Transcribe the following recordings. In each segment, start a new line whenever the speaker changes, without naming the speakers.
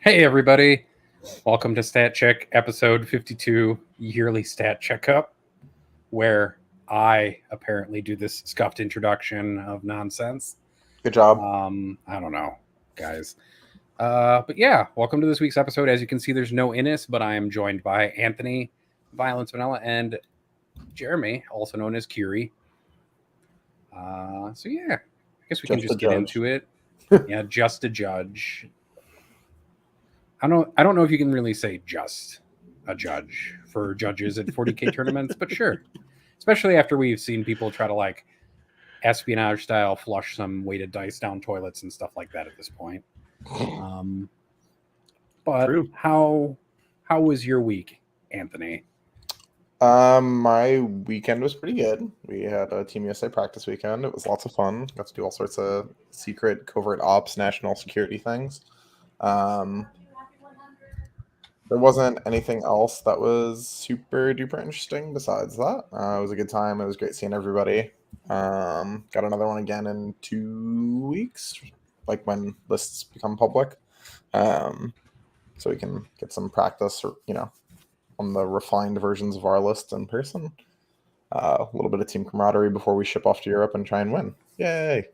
Hey, everybody. Welcome to Stat Check, episode 52, yearly stat checkup, where I apparently do this scuffed introduction of nonsense.
Good job.
I don't know, guys. But yeah, welcome to this week's episode. As you can see, there's no Innis, but I am joined by Anthony, Violence Vanilla, and Jeremy, also known as Curie. So yeah, I guess we can just get into it. Yeah, just a judge. I don't know if you can really say just a judge for judges at 40K tournaments, but sure. Especially after we've seen people try to like espionage style flush some weighted dice down toilets and stuff like that at this point. But
True.
how was your week, Anthony?
My weekend was pretty good. We had a Team USA practice weekend. It was lots of fun. Got to do all sorts of secret covert ops, national security things. There wasn't anything else that was super duper interesting besides that. It was a good time. It was great seeing everybody. Got another one again in 2 weeks, like when lists become public. So we can get some practice, on the refined versions of our list in person. A little bit of team camaraderie before we ship off to Europe and try and win. Yay!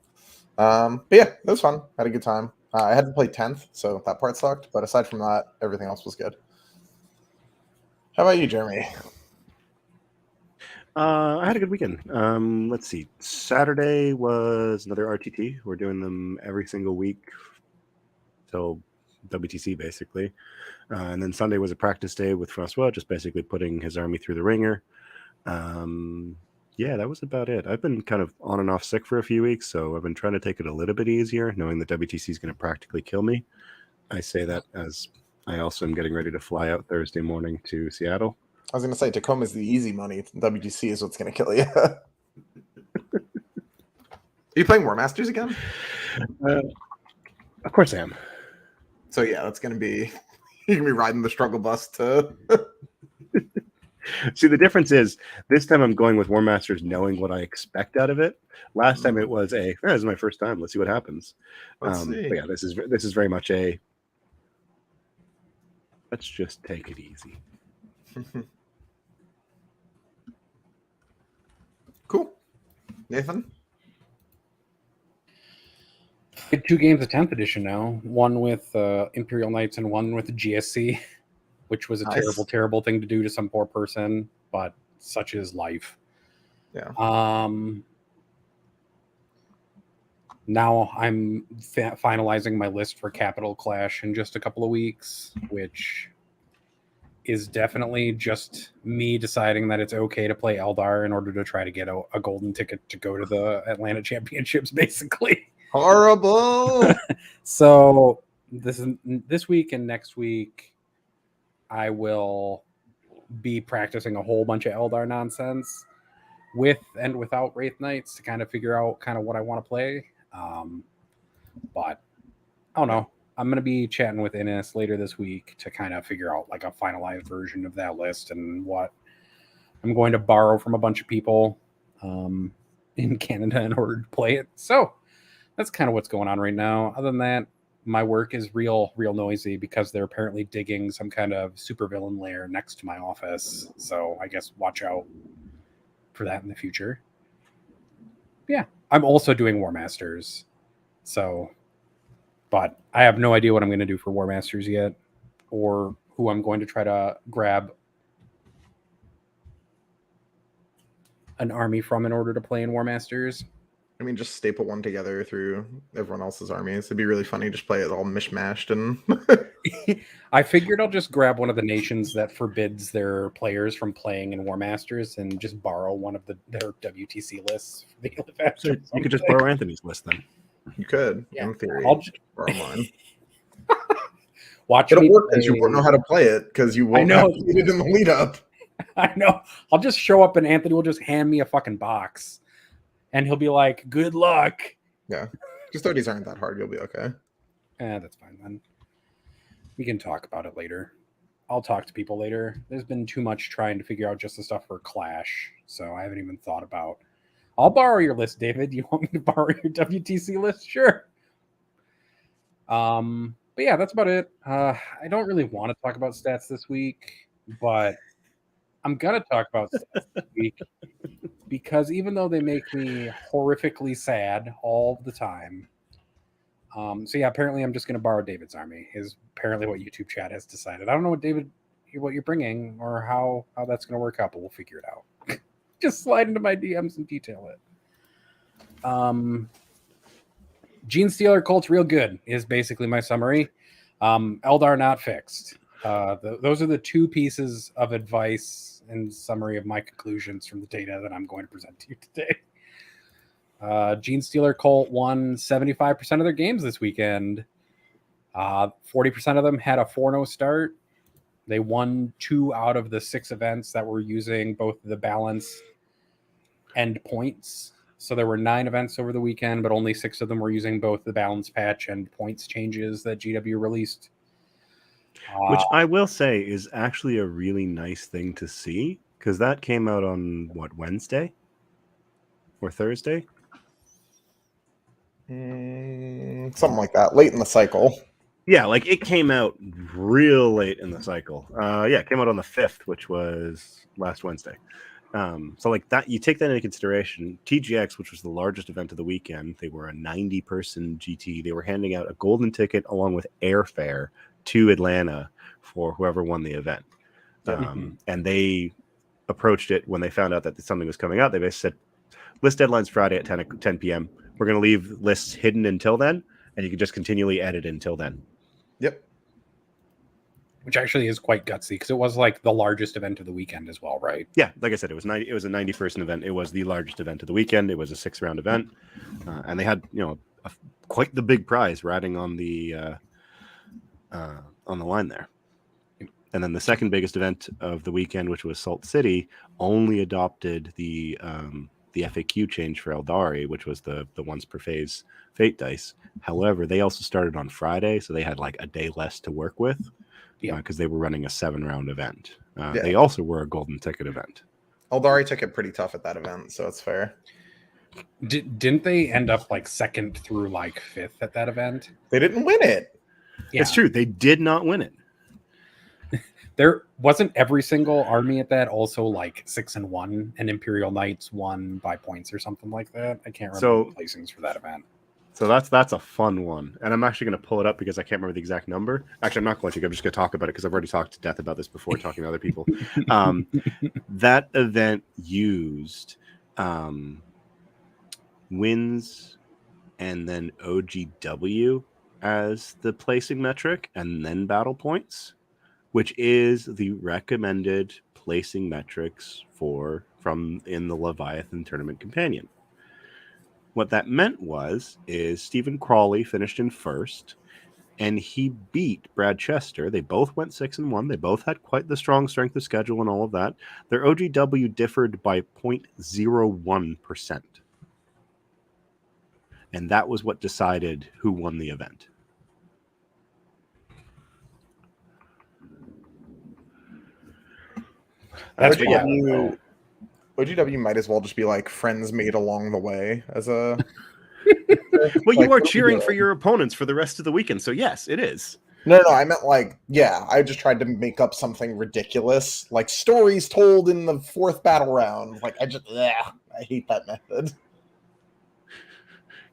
But yeah, it was fun. Had a good time. I had to play 10th, so that part sucked. But aside from that, everything else was good. How about you, Jeremy?
I had a good weekend. Let's see. Saturday was another RTT. We're doing them every single week till WTC, basically. And then Sunday was a practice day with Francois, just basically putting his army through the ringer. Yeah, that was about it. I've been kind of on and off sick for a few weeks, so I've been trying to take it a little bit easier, knowing that WTC is going to practically kill me. I say that as I also am getting ready to fly out Thursday morning to Seattle.
I was going to say, Tacoma is the easy money. WTC is what's going to kill you. Are you playing War Masters again?
Of course I am.
So yeah, that's going to be... You're going to be riding the struggle bus to...
See, the difference is this time I'm going with War Masters knowing what I expect out of it. Last time it was this is my first time. Let's see what happens.
Let's see.
But yeah, this is very much a let's just take it easy.
Cool. Nathan?
I had 2 games of 10th edition now. One with Imperial Knights and one with GSC, which was a
Nice.
terrible thing to do to some poor person, but such is life.
Yeah.
Now I'm finalizing my list for Capital Clash in just a couple of weeks, which is definitely just me deciding that it's okay to play Eldar in order to try to get a golden ticket to go to the Atlanta Championships, basically.
Horrible!
So this week and next week, I will be practicing a whole bunch of Eldar nonsense with and without Wraith Knights to kind of figure out kind of what I want to play. But I don't know. I'm going to be chatting with Innis later this week to kind of figure out like a finalized version of that list and what I'm going to borrow from a bunch of people in Canada in order to play it. So that's kind of what's going on right now. Other than that, my work is real noisy because they're apparently digging some kind of supervillain lair next to my office. So I guess watch out for that in the future. Yeah, I'm also doing War Masters. So, but I have no idea what I'm going to do for War Masters yet or who I'm going to try to grab an army from in order to play in War Masters.
I mean, just staple one together through everyone else's armies. It'd be really funny. Just play it all mishmashed and.
I figured I'll just grab one of the nations that forbids their players from playing in War Masters and just borrow one of their WTC lists.
So you could just borrow Anthony's list then.
You could,
Yeah.
in theory.
I'll just
borrow mine.
watch
It'll
me
work because
play...
you won't know how to play it because you won't have played it in the lead up.
I know. I'll just show up and Anthony will just hand me a fucking box. And he'll be like, good luck.
Yeah. Custodies aren't that hard. You'll be okay.
That's fine then. We can talk about it later. I'll talk to people later. There's been too much trying to figure out just the stuff for Clash. So I haven't even thought about. I'll borrow your list, David. You want me to borrow your WTC list? Sure. But yeah, that's about it. I don't really want to talk about stats this week, but I'm gonna talk about stats this week because even though they make me horrifically sad all the time, so yeah, apparently I'm just gonna borrow David's army. Is apparently what YouTube chat has decided. I don't know what you're bringing or how that's gonna work out, but we'll figure it out. Just slide into my DMs and detail it. Gene Stealer Colt's real good is basically my summary. Eldar not fixed. Those are the two pieces of advice and summary of my conclusions from the data that I'm going to present to you today. Gene Stealer Colt won 75% of their games this weekend. 40% of them had a 4-0 start. They won 2 out of the 6 events that were using both the balance and points. So there were 9 events over the weekend, but only 6 of them were using both the balance patch and points changes that GW released.
Which I will say is actually a really nice thing to see, because that came out on, Wednesday? Or Thursday?
Something like that, late in the cycle.
Yeah, like it came out real late in the cycle. It came out on the 5th, which was last Wednesday. So like that, you take that into consideration. TGX, which was the largest event of the weekend, they were a 90-person GT. They were handing out a golden ticket along with airfare to Atlanta for whoever won the event. And they approached it when they found out that something was coming out. They basically said, list deadline's Friday at 10 p.m. We're going to leave lists hidden until then, and you can just continually edit until then.
Yep.
Which actually is quite gutsy because it was like the largest event of the weekend as well, right?
Yeah, like I said, it was a 90-person event. It was the largest event of the weekend. It was a 6-round event, and they had quite the big prize riding on the line there. And then the second biggest event of the weekend, which was Salt City, only adopted the FAQ change for Eldari, which was the once per phase fate dice. However, they also started on Friday, so they had like a day less to work with. Because they were running a 7-round event. They also were a golden ticket event.
Eldari took it pretty tough at that event, so it's fair.
Didn't they end up like 2nd through like 5th at that event?
They didn't win it.
Yeah. It's true. They did not win it.
There wasn't every single army at that also like 6-1, and Imperial Knights won by points or something like that. I can't remember the placings for that event.
So that's a fun one. And I'm actually going to pull it up because I can't remember the exact number. Actually, I'm not going to. I'm just going to talk about it because I've already talked to death about this before talking to other people. That event used wins and then OGW as the placing metric and then battle points, which is the recommended placing metrics from in the Leviathan Tournament Companion. What that meant is Stephen Crawley finished in 1st, and he beat Brad Chester. They both went 6-1. They both had quite the strong strength of schedule and all of that. Their OGW differed by 0.01%. And that was what decided who won the event.
That's OGW might as well just be like friends made along the way as a.
Well, you are cheering for your opponents for the rest of the weekend, so yes, it is.
No, I meant I just tried to make up something ridiculous, like stories told in the 4th battle round. Like I hate that method.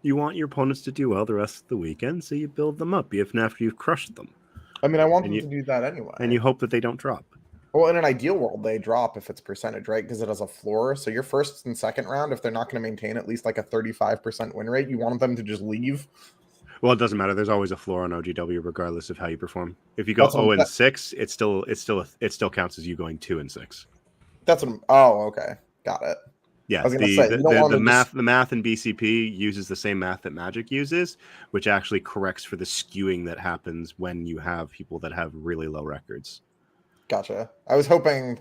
You want your opponents to do well the rest of the weekend, so you build them up even after you've crushed them.
I mean, I want them to do that anyway.
And you hope that they don't drop.
Well, in an ideal world, they drop if it's percentage, right? Because it has a floor. So your 1st and 2nd round, if they're not going to maintain at least like a 35% win rate, you want them to just leave.
Well, it doesn't matter. There's always a floor on OGW, regardless of how you perform. If you go 0-6, it still counts as you going 2-6.
That's what. Oh, okay, got it.
Yeah, the math in BCP uses the same math that Magic uses, which actually corrects for the skewing that happens when you have people that have really low records.
Gotcha. I was hoping,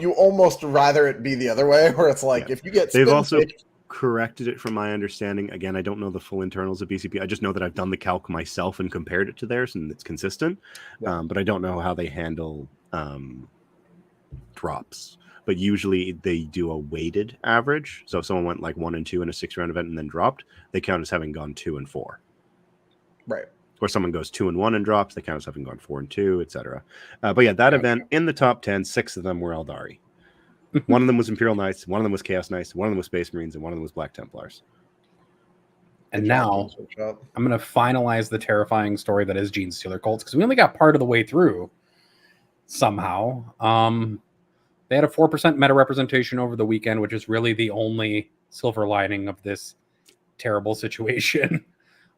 you almost rather it be the other way, where it's like if you get.
They've also corrected it, from my understanding. Again, I don't know the full internals of BCP. I just know that I've done the calc myself and compared it to theirs, and it's consistent. Yeah. But I don't know how they handle drops. But usually they do a weighted average. So if someone went like 1 and 2 in a 6-round event and then dropped, they count as having gone 2 and 4.
Right.
or someone goes 2-1 and drops, they count as having gone 4-2, etc. But yeah, that event in the top 10, 6 of them were Eldari. One of them was Imperial Knights, one of them was Chaos Knights, one of them was Space Marines, and one of them was Black Templars.
And
Good job,
now
Games Workshop.
I'm going to finalize the terrifying story that is Genestealer Cults, because we only got part of the way through somehow. They had a 4% meta representation over the weekend, which is really the only silver lining of this terrible situation.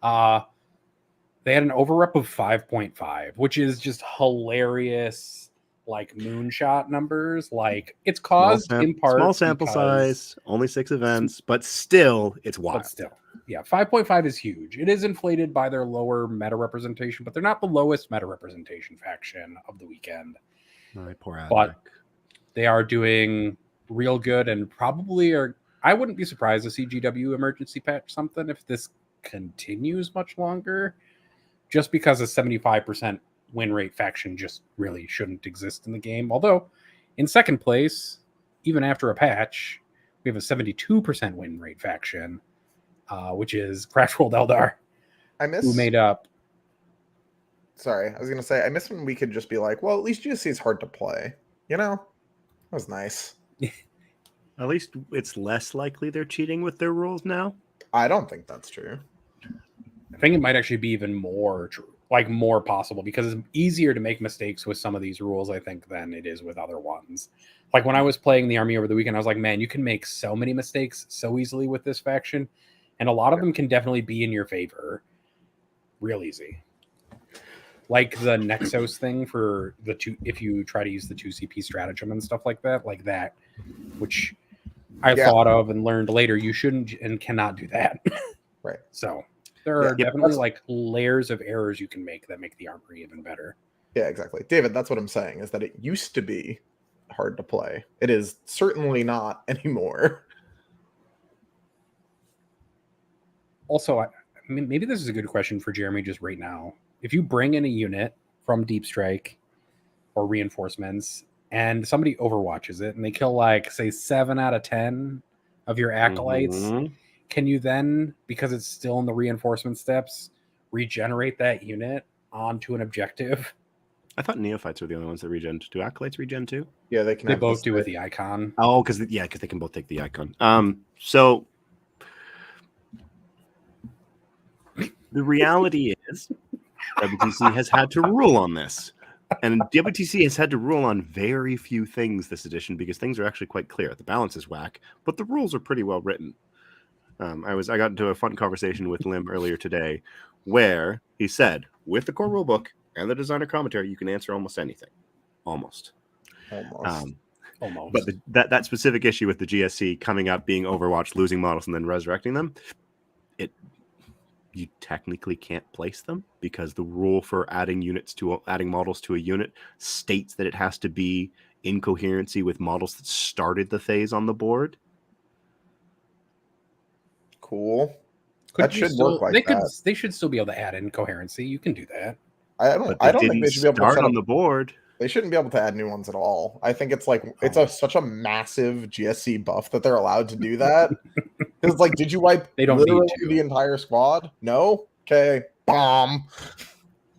They had an overrep of 5.5, which is just hilarious, like moonshot numbers. Like it's caused in part
small sample size, only 6 events, but still, it's wild.
But still, yeah, 5.5 is huge. It is inflated by their lower meta representation, but they're not the lowest meta representation faction of the weekend.
Poor Admech.
But they are doing real good, and probably are. I wouldn't be surprised to see GW emergency patch something if this continues much longer, just because a 75% win rate faction just really shouldn't exist in the game. Although in second place, even after a patch, we have a 72% win rate faction, which is Crash World Eldar, who made up.
Sorry, I was going to say, I miss when we could just be like, well, at least GSC is hard to play. You know? That was nice.
At least it's less likely they're cheating with their rules now.
I don't think that's true.
I think it might actually be even more true, like more possible, because it's easier to make mistakes with some of these rules, I think, than it is with other ones. Like when I was playing the army over the weekend, I was like, man, you can make so many mistakes so easily with this faction. And a lot of them can definitely be in your favor. Real easy. Like the Nexos thing for the two, if you try to use the 2CP stratagem and stuff like that, which I thought of and learned later, you shouldn't and cannot do that.
Right.
So there are definitely like layers of errors you can make that make the armory even better.
Yeah, exactly. David, that's what I'm saying, is that it used to be hard to play. It is certainly not anymore.
Also, I mean, maybe this is a good question for Jeremy just right now. If you bring in a unit from Deep Strike or reinforcements and somebody overwatches it and they kill, like, say, 7 out of 10 of your acolytes, can you then, because it's still in the reinforcement steps, regenerate that unit onto an objective?
I thought neophytes were the only ones that regen. Do acolytes regen too?
Yeah, they can.
They both do with the icon.
Oh, because they can both take the icon. So the reality is, WTC has had to rule on this, and WTC has had to rule on very few things this edition because things are actually quite clear. The balance is whack, but the rules are pretty well written. I got into a fun conversation with Lim earlier today, where he said, with the core rulebook and the designer commentary, you can answer almost anything, almost. But that specific issue with the GSC coming up, being Overwatch, losing models, and then resurrecting them, you technically can't place them because the rule for adding models to a unit states that it has to be in coherency with models that started the phase on the board.
Cool. That should work like that.
They should still be able to add in coherency. You can do that.
I don't think they should be able to
start on the board.
They shouldn't be able to add new ones at all. I think it's like such a massive GSC buff that they're allowed to do that. Because like, did you wipe literally the entire squad? No. Okay. Bomb.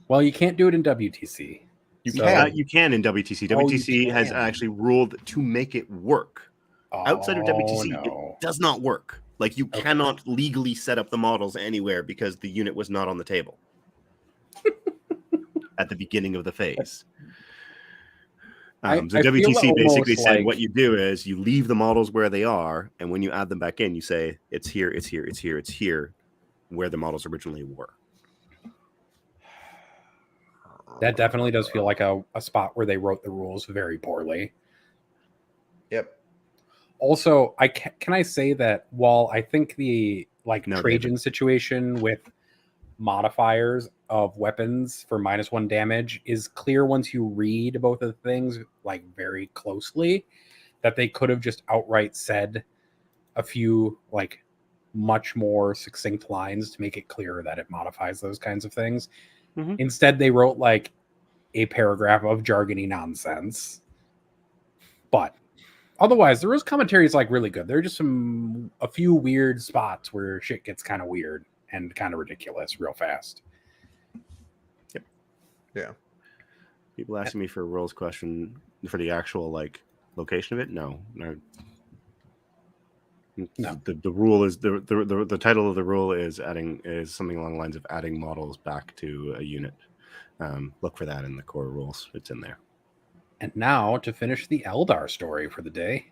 Well, you can't do it in WTC.
You can in WTC. WTC has actually ruled to make it work. Outside of WTC, it does not work. Like you cannot legally set up the models anywhere because the unit was not on the table at the beginning of the phase. So WTC basically said what you do is you leave the models where they are, and when you add them back in, you say it's here, it's here, it's here, it's here, where the models originally were.
That definitely does feel like a spot where they wrote the rules very poorly.
Yep.
Also, can I say that while I think the Trajan situation with modifiers of weapons for -1 damage is clear once you read both of the things like very closely, that they could have just outright said a few like much more succinct lines to make it clearer that it modifies those kinds of things. Mm-hmm. Instead, they wrote like a paragraph of jargony nonsense. But otherwise, the rules commentary is like really good. There are just a few weird spots where shit gets kind of weird and kind of ridiculous real fast.
Yeah.
People asking me for a rules question for the actual like location of it. No.
No.
The rule is the title of the rule is something along the lines of adding models back to a unit. Look for that in the core rules. It's in there.
And now to finish the Eldar story for the day.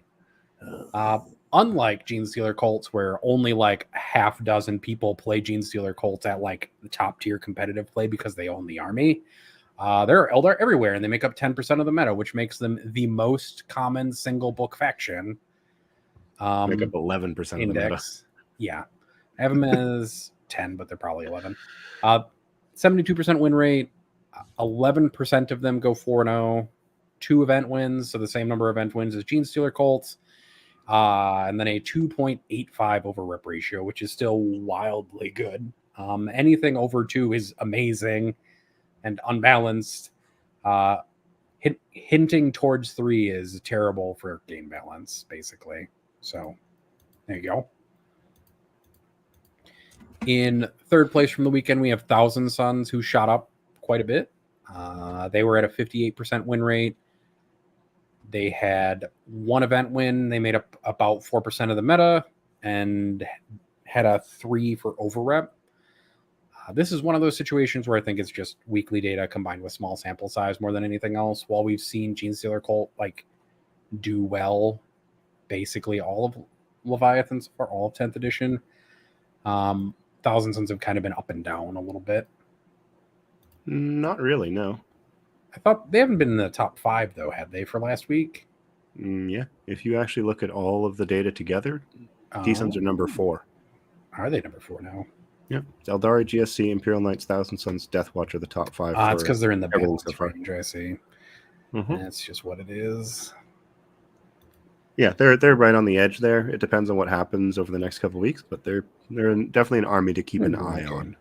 Unlike Genestealer Cults, where only like half dozen people play Genestealer Cults at like the top tier competitive play because they own the army, there are Eldar everywhere, and they make up 10% of the meta, which makes them the most common single book faction.
Make up 11% of the meta.
Yeah. I have them as 10, but they're probably 11. 72% win rate. 11% of them go 4-0. 2 event wins, so the same number of event wins as Genestealer Cults. And then a 2.85 over rep ratio, which is still wildly good. Anything over 2 is amazing and unbalanced. Hinting towards 3 is terrible for game balance, basically. So there you go. In third place from the weekend, we have Thousand Suns, who shot up quite a bit. They were at a 58% win rate. They had 1 event win. They made up about 4% of the meta and had a 3 for overrep. This is one of those situations where I think it's just weekly data combined with small sample size more than anything else. While we've seen Genestealer Cult like do well, basically all of Leviathans for all of 10th edition, Thousand Suns have kind of been up and down a little bit.
Not really, no.
I thought they haven't been in the top 5 though, had they, for last week?
Yeah, if you actually look at all of the data together, T-Suns are number 4.
Are they number 4 now?
Yeah, Eldari, GSC, Imperial Knights, Thousand Suns, Deathwatch are the top 5.
It's because they're in the balance
so far.
range. I see.
Mm-hmm.
That's just what it is.
Yeah, they're right on the edge there. It depends on what happens over the next couple of weeks, but they're definitely an army to keep an eye on.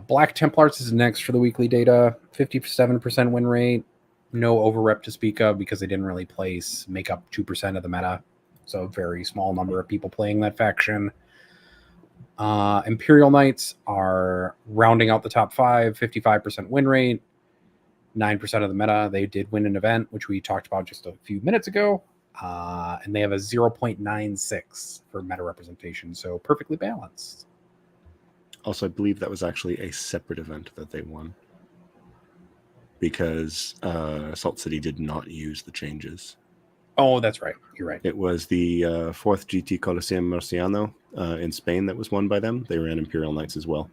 Black Templars is next for the weekly data. 57% win rate. No overrep to speak of because they didn't really place. Make up 2% of the meta. So a very small number of people playing that faction. Imperial Knights are rounding out the top 5. 55% win rate. 9% of the meta. They did win an event, which we talked about just a few minutes ago. And they have a 0.96 for meta representation. So perfectly balanced.
Also, I believe that was actually a separate event that they won because Salt City did not use the changes.
Oh, that's right. You're right.
It was the 4th GT Coliseum Murciano in Spain that was won by them. They ran Imperial Knights as well.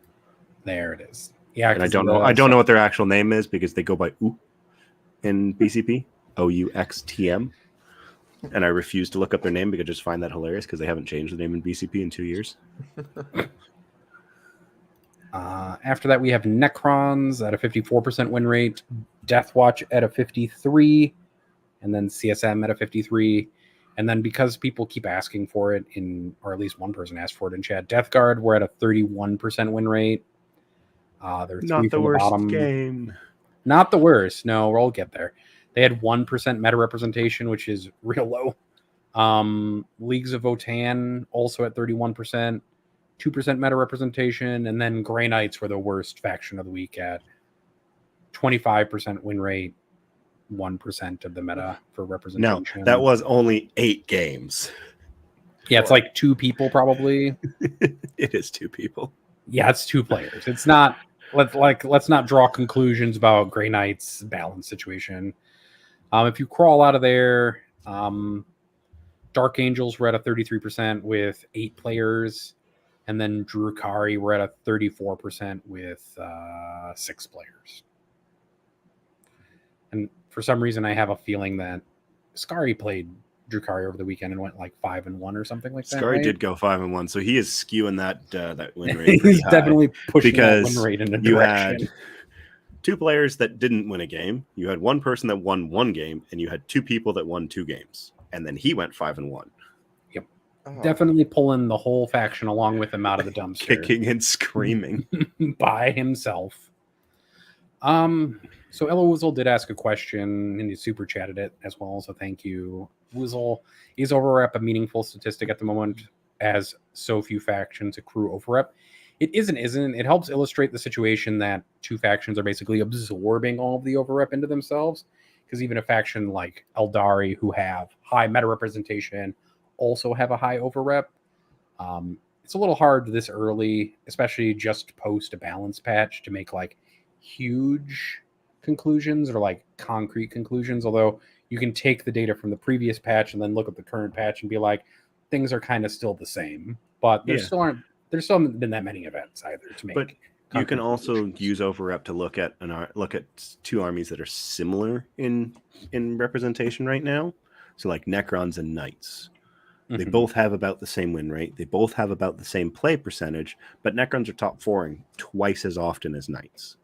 There it is. Yeah,
and I don't know what their actual name is because they go by OU in BCP, OUXTM. And I refuse to look up their name because I just find that hilarious because they haven't changed the name in BCP in 2 years.
After that, we have Necrons at a 54% win rate, Deathwatch at a 53, and then CSM at a 53. And then because people keep asking for it or at least one person asked for it in chat, Death Guard, we're at a 31% win rate. They're
not the worst game.
Not the worst. No, we'll get there. They had 1% meta representation, which is real low. Leagues of Votann also at 31%. 2% meta representation, and then Grey Knights were the worst faction of the week at 25% win rate, 1% of the meta for representation.
No, that was only 8 games.
Yeah, it's like 2 people probably.
It is 2 people.
Yeah, it's 2 players. It's not. Let's not draw conclusions about Grey Knights' balance situation. If you crawl out of there, Dark Angels were at a 33% with 8 players. And then Drukhari, we're at a 34% with 6 players. And for some reason, I have a feeling that Skari played Drukhari over the weekend and went like 5-1 or something like that.
Skari
right?
did go 5-1, so he is skewing that win rate.
He's definitely pushing
because
that win rate in a
you
direction.
had 2 players that didn't win a game. You had 1 person that won 1 game, and you had 2 people that won 2 games. And then he went 5-1.
Definitely pulling the whole faction along with him out of the dumpster.
Kicking and screaming.
By himself. So Ella Woozle did ask a question and he super chatted it as well, so thank you. Woozle, is overrep a meaningful statistic at the moment as so few factions accrue overrep? it isn't. It helps illustrate the situation that two factions are basically absorbing all of the overrep into themselves. Because even a faction like Eldari, who have high meta representation, also have a high overrep. It's a little hard this early, especially just post a balance patch, to make like huge conclusions or like concrete conclusions. Although you can take the data from the previous patch and then look at the current patch and be like, things are kind of still the same. But there
Yeah.
still haven't been that many events either to make.
But you can
concrete
also
conclusions.
use overrep to look at two armies that are similar in representation right now. So like Necrons and Knights. They
Mhm.
both have about the same win rate. They both have about the same play percentage, but Necrons are top 4ing twice as often as Knights.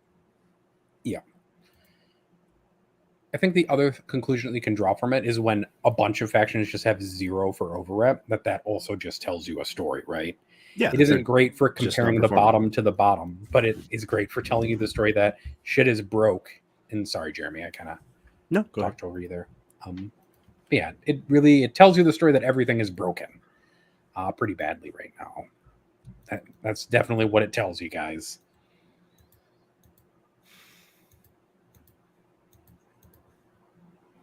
I think the other conclusion that you can draw from it is when a bunch of factions just have 0 for overrep, that also just tells you a story, right?
Yeah,
It isn't
they're
great for
just not
comparing the
performing.
bottom to the bottom, but it is great for telling you the story that shit is broke. And sorry, Jeremy, I kind of
No, go ahead.
talked over you there. Yeah, it tells you the story that everything is broken pretty badly right now. That's definitely what it tells you guys.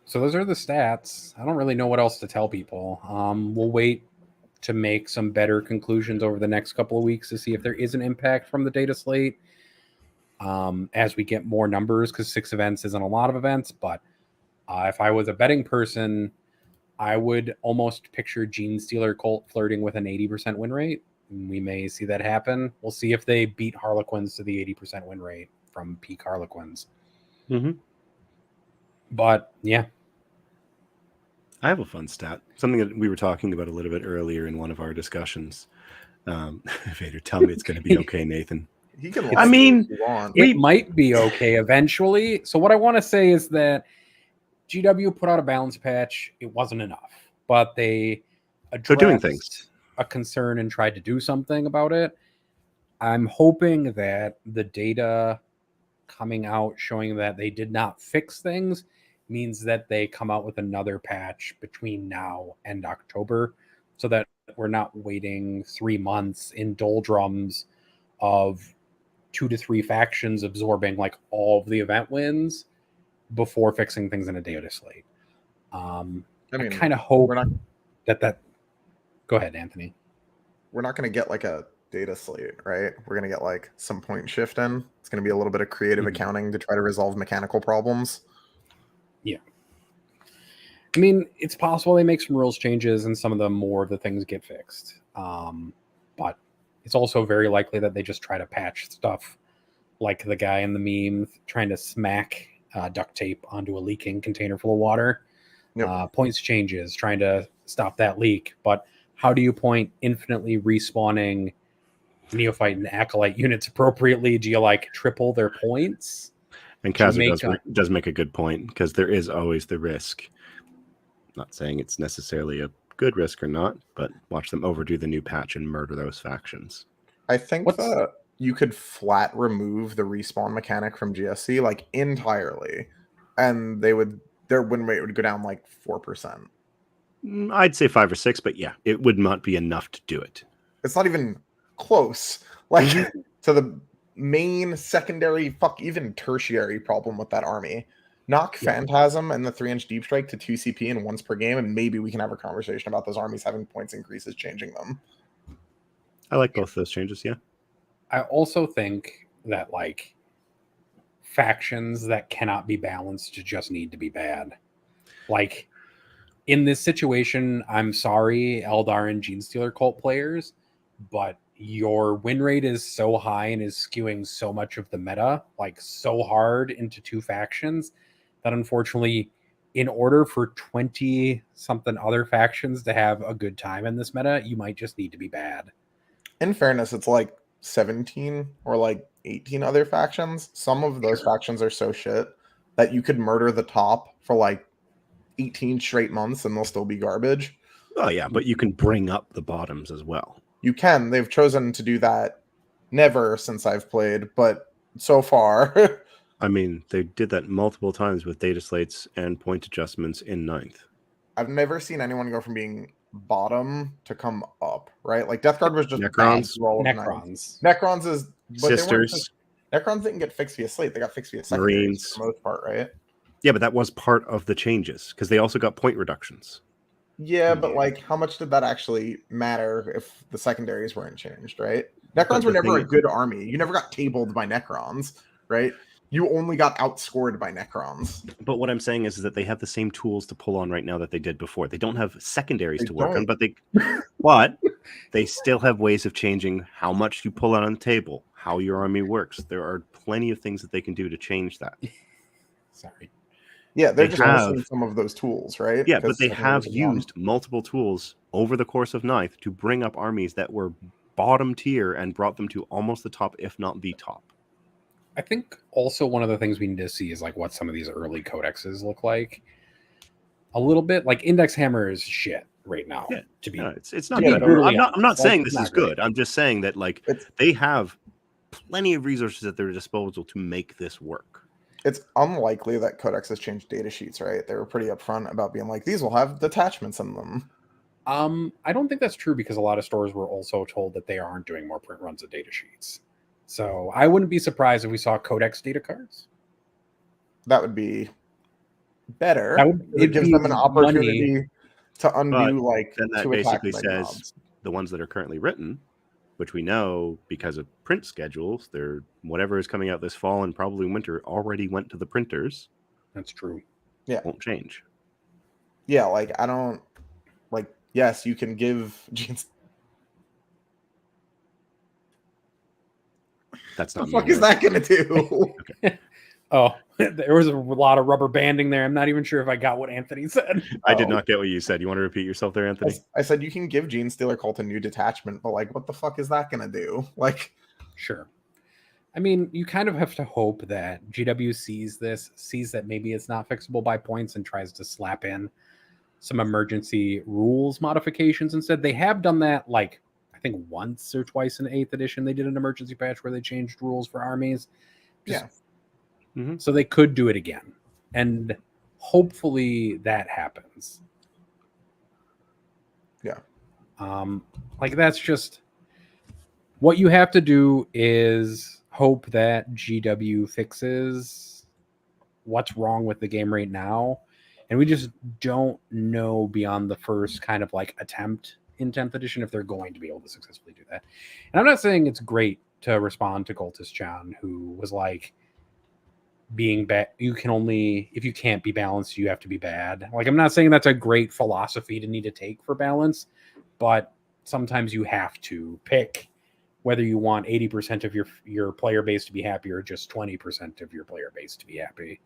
So those are the stats. I don't really know what else to tell people. We'll wait to make some better conclusions over the next couple of weeks to see if there is an impact from the data slate as we get more numbers, because 6 events isn't a lot of events. But if I was a betting person, I would almost picture Gene Stealer Colt flirting with an 80% win rate. We may see that happen. We'll see if they beat Harlequins to the 80% win rate from peak Harlequins.
Mm-hmm.
But yeah,
I have a fun stat. Something that we were talking about a little bit earlier in one of our discussions. Vader, tell me it's going to be okay, Nathan.
He can.
I
mean,
if you want.
it might be okay eventually. So what I want to say is that GW put out a balance patch. It wasn't enough, but they
They're doing
addressed
things.
a concern and tried to do something about it. I'm hoping that the data coming out showing that they did not fix things means that they come out with another patch between now and October, so that we're not waiting 3 months in doldrums of 2 to 3 factions absorbing like all of the event wins before fixing things in a data slate. I kind of hope that. Go ahead, Anthony.
We're not going to get like a data slate, right? We're going to get like some point shift in. It's going to be a little bit of creative accounting to try to resolve mechanical problems.
Yeah. I mean, it's possible they make some rules changes and some of the more of the things get fixed. But it's also very likely that they just try to patch stuff like the guy in the meme trying to smack duct tape onto a leaking container full of water.
Yep.
Points changes, trying to stop that leak. But how do you point infinitely respawning Neophyte and Acolyte units appropriately? Do you like triple their points?
And Kazar does make a good point, because there is always the risk. Not saying it's necessarily a good risk or not, but watch them overdo the new patch and murder those factions.
I think that you could flat remove the respawn mechanic from GSC like entirely, and their win rate would go down like 4%.
I'd say 5 or 6, but yeah, it would not be enough to do it.
It's not even close. Like to the main, secondary, even tertiary problem with that army. Knock Phantasm and the 3-inch Deep Strike to 2 CP and once per game, and maybe we can have a conversation about those armies having points increases, changing them.
I like both those changes, yeah.
I also think that like factions that cannot be balanced just need to be bad. Like in this situation, I'm sorry, Eldar and Genestealer cult players, but your win rate is so high and is skewing so much of the meta, like so hard into 2 factions, that unfortunately, in order for 20 something other factions to have a good time in this meta, you might just need to be bad.
In fairness, it's like 17 or like 18 other factions. Some of those factions are so shit that you could murder the top for like 18 straight months and they'll still be garbage.
Oh yeah, but you can bring up the bottoms as well.
You can. They've chosen to do that never since I've played, but so far.
I mean, they did that multiple times with data slates and point adjustments in 9th.
I've never seen anyone go from being bottom to come up, right? Like Death Guard was just bad
Necrons.
through all of
Necrons.
Necrons is, but they weren't.
Sisters,
Necrons didn't get fixed via slate; they got fixed via secondaries
Marines.
for the most part, right?
Yeah, but that was part of the changes because they also got point reductions.
Yeah, but like, how much did that actually matter if the secondaries weren't changed, right? Necrons
the
were never
thing-
a good army. You never got tabled by Necrons, right? You only got outscored by Necrons.
But what I'm saying is that they have the same tools to pull on right now that they did before. They don't have secondaries
They
to work on,
don't.
but they still have ways of changing how much you pull on the table, how your army works. There are plenty of things that they can do to change that.
Sorry.
Yeah, they're
They
just
have-
missing some of those tools, right?
Yeah, but
Because
they have
secondaries are gone.
used multiple tools over the course of Ninth to bring up armies that were bottom tier and brought them to almost the top, if not the top.
I think also one of the things we need to see is like what some of these early codexes look like. A little bit like Index Hammer is shit right now.
Yeah.
To be
No, it's not
Yeah,
good.
brutally
I'm not
honest,
saying
like,
this
it's
is
not great.
good. I'm just saying that like
It's-
they have plenty of resources at their disposal to make this work.
It's unlikely that Codex has changed data sheets, right? They were pretty upfront about being like, these will have detachments in them.
I don't think that's true because a lot of stores were also told that they aren't doing more print runs of data sheets. So I wouldn't be surprised if we saw Codex data cards.
That would be better.
That would-
It
it'd
gives
be
them an
money.
opportunity to undo
But
like
Then that
to attack
basically
big
says
mobs.
the ones that are currently written, which we know because of print schedules, they're whatever is coming out this fall and probably winter already went to the printers,
That's true.
won't change.
Yeah, like I don't like. Yes, you can give jeans.
That's
The
not
fuck
me.
is that gonna do?
Oh, there was a lot of rubber banding there. I'm not even sure if I got what Anthony said.
I did
Oh.
not get what you said. You want to repeat yourself there, Anthony?
I said you can give Gene Stealer Cult a new detachment, but like, what the fuck is that gonna do? Like,
Sure. I mean, you kind of have to hope that GW sees this, sees that maybe it's not fixable by points and tries to slap in some emergency rules modifications instead. They have done that like I think once or twice in 8th edition. They did an emergency patch where they changed rules for armies. Just-
yeah,
So they could do it again. And hopefully that happens.
Yeah.
Like that's just what you have to do is hope that GW fixes what's wrong with the game right now. And we just don't know beyond the first kind of like attempt in 10th edition if they're going to be able to successfully do that. And I'm not saying it's great to respond to Cultist John, who was like, being bad, you can only, if you can't be balanced, you have to be bad. Like, I'm not saying that's a great philosophy to need to take for balance, but sometimes you have to pick whether you want 80% of your player base to be happy or just 20% of your player base to be happy.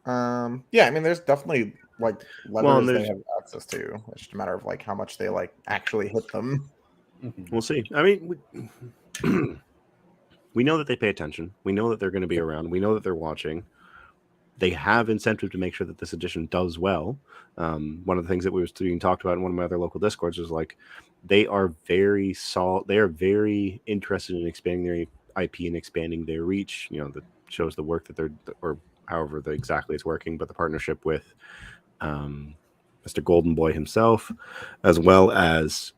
yeah. I mean, there's definitely like
Well, and
levers they
there's-
have access to. It's just a matter of like how much they like actually hit them.
We'll see. I mean, we know that they pay attention. We know that they're going to be around. We know that they're watching. They have incentive to make sure that this edition does well. One of the things that we were being talked about in one of my other local discords is like they are very solid. They are very interested in expanding their IP and expanding their reach. You know, that shows the work that they're, or however exactly it's working, but the partnership with Mr. Golden Boy himself, as well as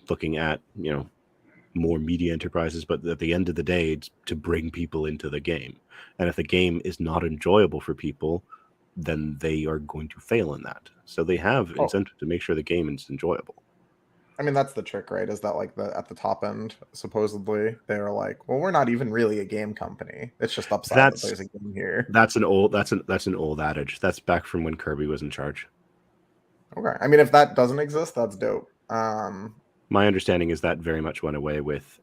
looking at, you know, more media enterprises, but at the end of the day, it's to bring people into the game. And if the game is not enjoyable for people, then they are going to fail in that. So they have incentive to make sure the game is enjoyable.
I mean, that's the trick, right? Is that like at the top end, supposedly they're like, well, we're not even really a game company. It's just upside that there's a game here.
That's an old adage. That's back from when Kirby was in charge.
Okay. I mean, if that doesn't exist, that's dope.
My understanding is that very much went away with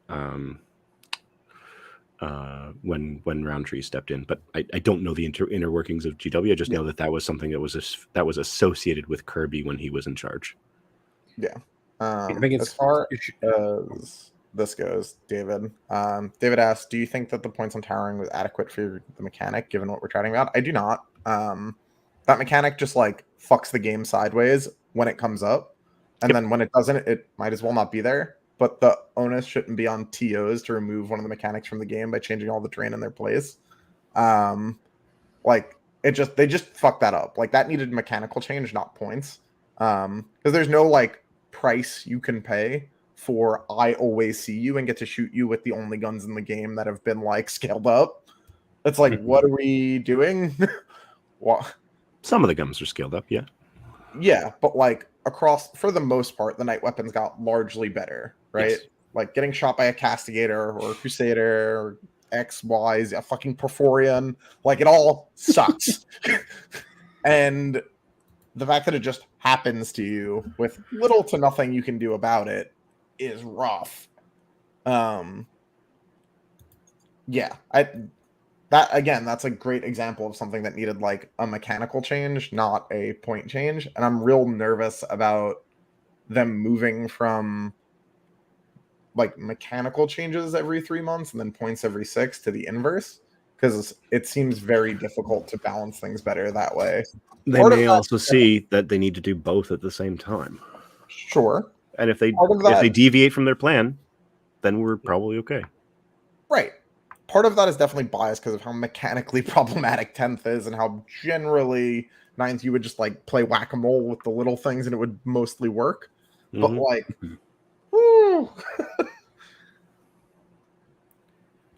when Roundtree stepped in, but I don't know the inner workings of GW. I just know that was something that was associated with Kirby when he was in charge.
Yeah.
I think it's
as far as this goes, David. David asked, "Do you think that the points on towering was adequate for the mechanic, given what we're chatting about?" I do not. That mechanic just like fucks the game sideways when it comes up, and then when it doesn't, it might as well not be there. But the onus shouldn't be on TOs to remove one of the mechanics from the game by changing all the terrain in their place. Like they just fucked that up. Like that needed mechanical change, not points. Because there's no like price you can pay for I always see you and get to shoot you with the only guns in the game that have been like scaled up. It's like, what are we doing? Well,
Some of the guns are scaled up, yeah.
yeah, but like across, for the most part, the night weapons got largely better, right?
Yes.
Like getting shot by a castigator or a crusader or X, Y, a fucking Perforian, like it all sucks. And the fact that it just happens to you with little to nothing you can do about it is rough. Yeah, that's a great example of something that needed like a mechanical change, not a point change. And I'm real nervous about them moving from like mechanical changes every 3 months and then points every 6 to the inverse, because it seems very difficult to balance things better that way.
They
Part of
may
that-
also see that they need to do both at the same time.
Sure.
And if they
Part of
if they
that-
deviate from their plan, then we're probably okay.
Right. Part of that is definitely biased because of how mechanically problematic 10th is and how generally 9th you would just like play whack-a-mole with the little things and it would mostly work. But
Mhm.
like, woo,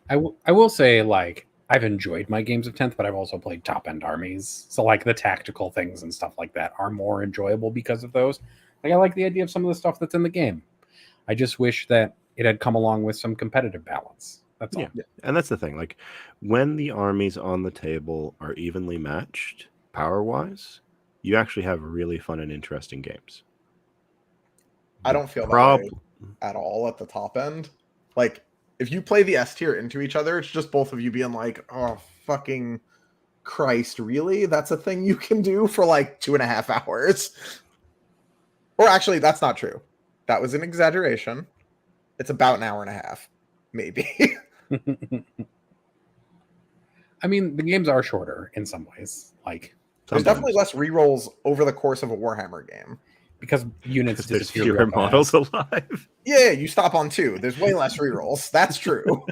I will say, like, I've enjoyed my games of 10th, but I've also played top end armies. So, like, the tactical things and stuff like that are more enjoyable because of those. Like, I like the idea of some of the stuff that's in the game. I just wish that it had come along with some competitive balance. That's all.
Yeah. And that's the thing. Like, when the armies on the table are evenly matched power wise, you actually have really fun and interesting games.
I don't feel that
Prob-
way at all at the top end. Like, if you play the S tier into each other, it's just both of you being like, oh, fucking Christ, really? That's a thing you can do for like 2.5 hours? Or actually, that's not true. That was an exaggeration. It's about an hour and a half, maybe.
I mean, the games are shorter in some ways, like,
There's definitely less rerolls over the course of a Warhammer game.
because units
There's
disappear
fewer
real fast.
models alive.
Yeah, you stop on 2. There's way less rerolls. That's true.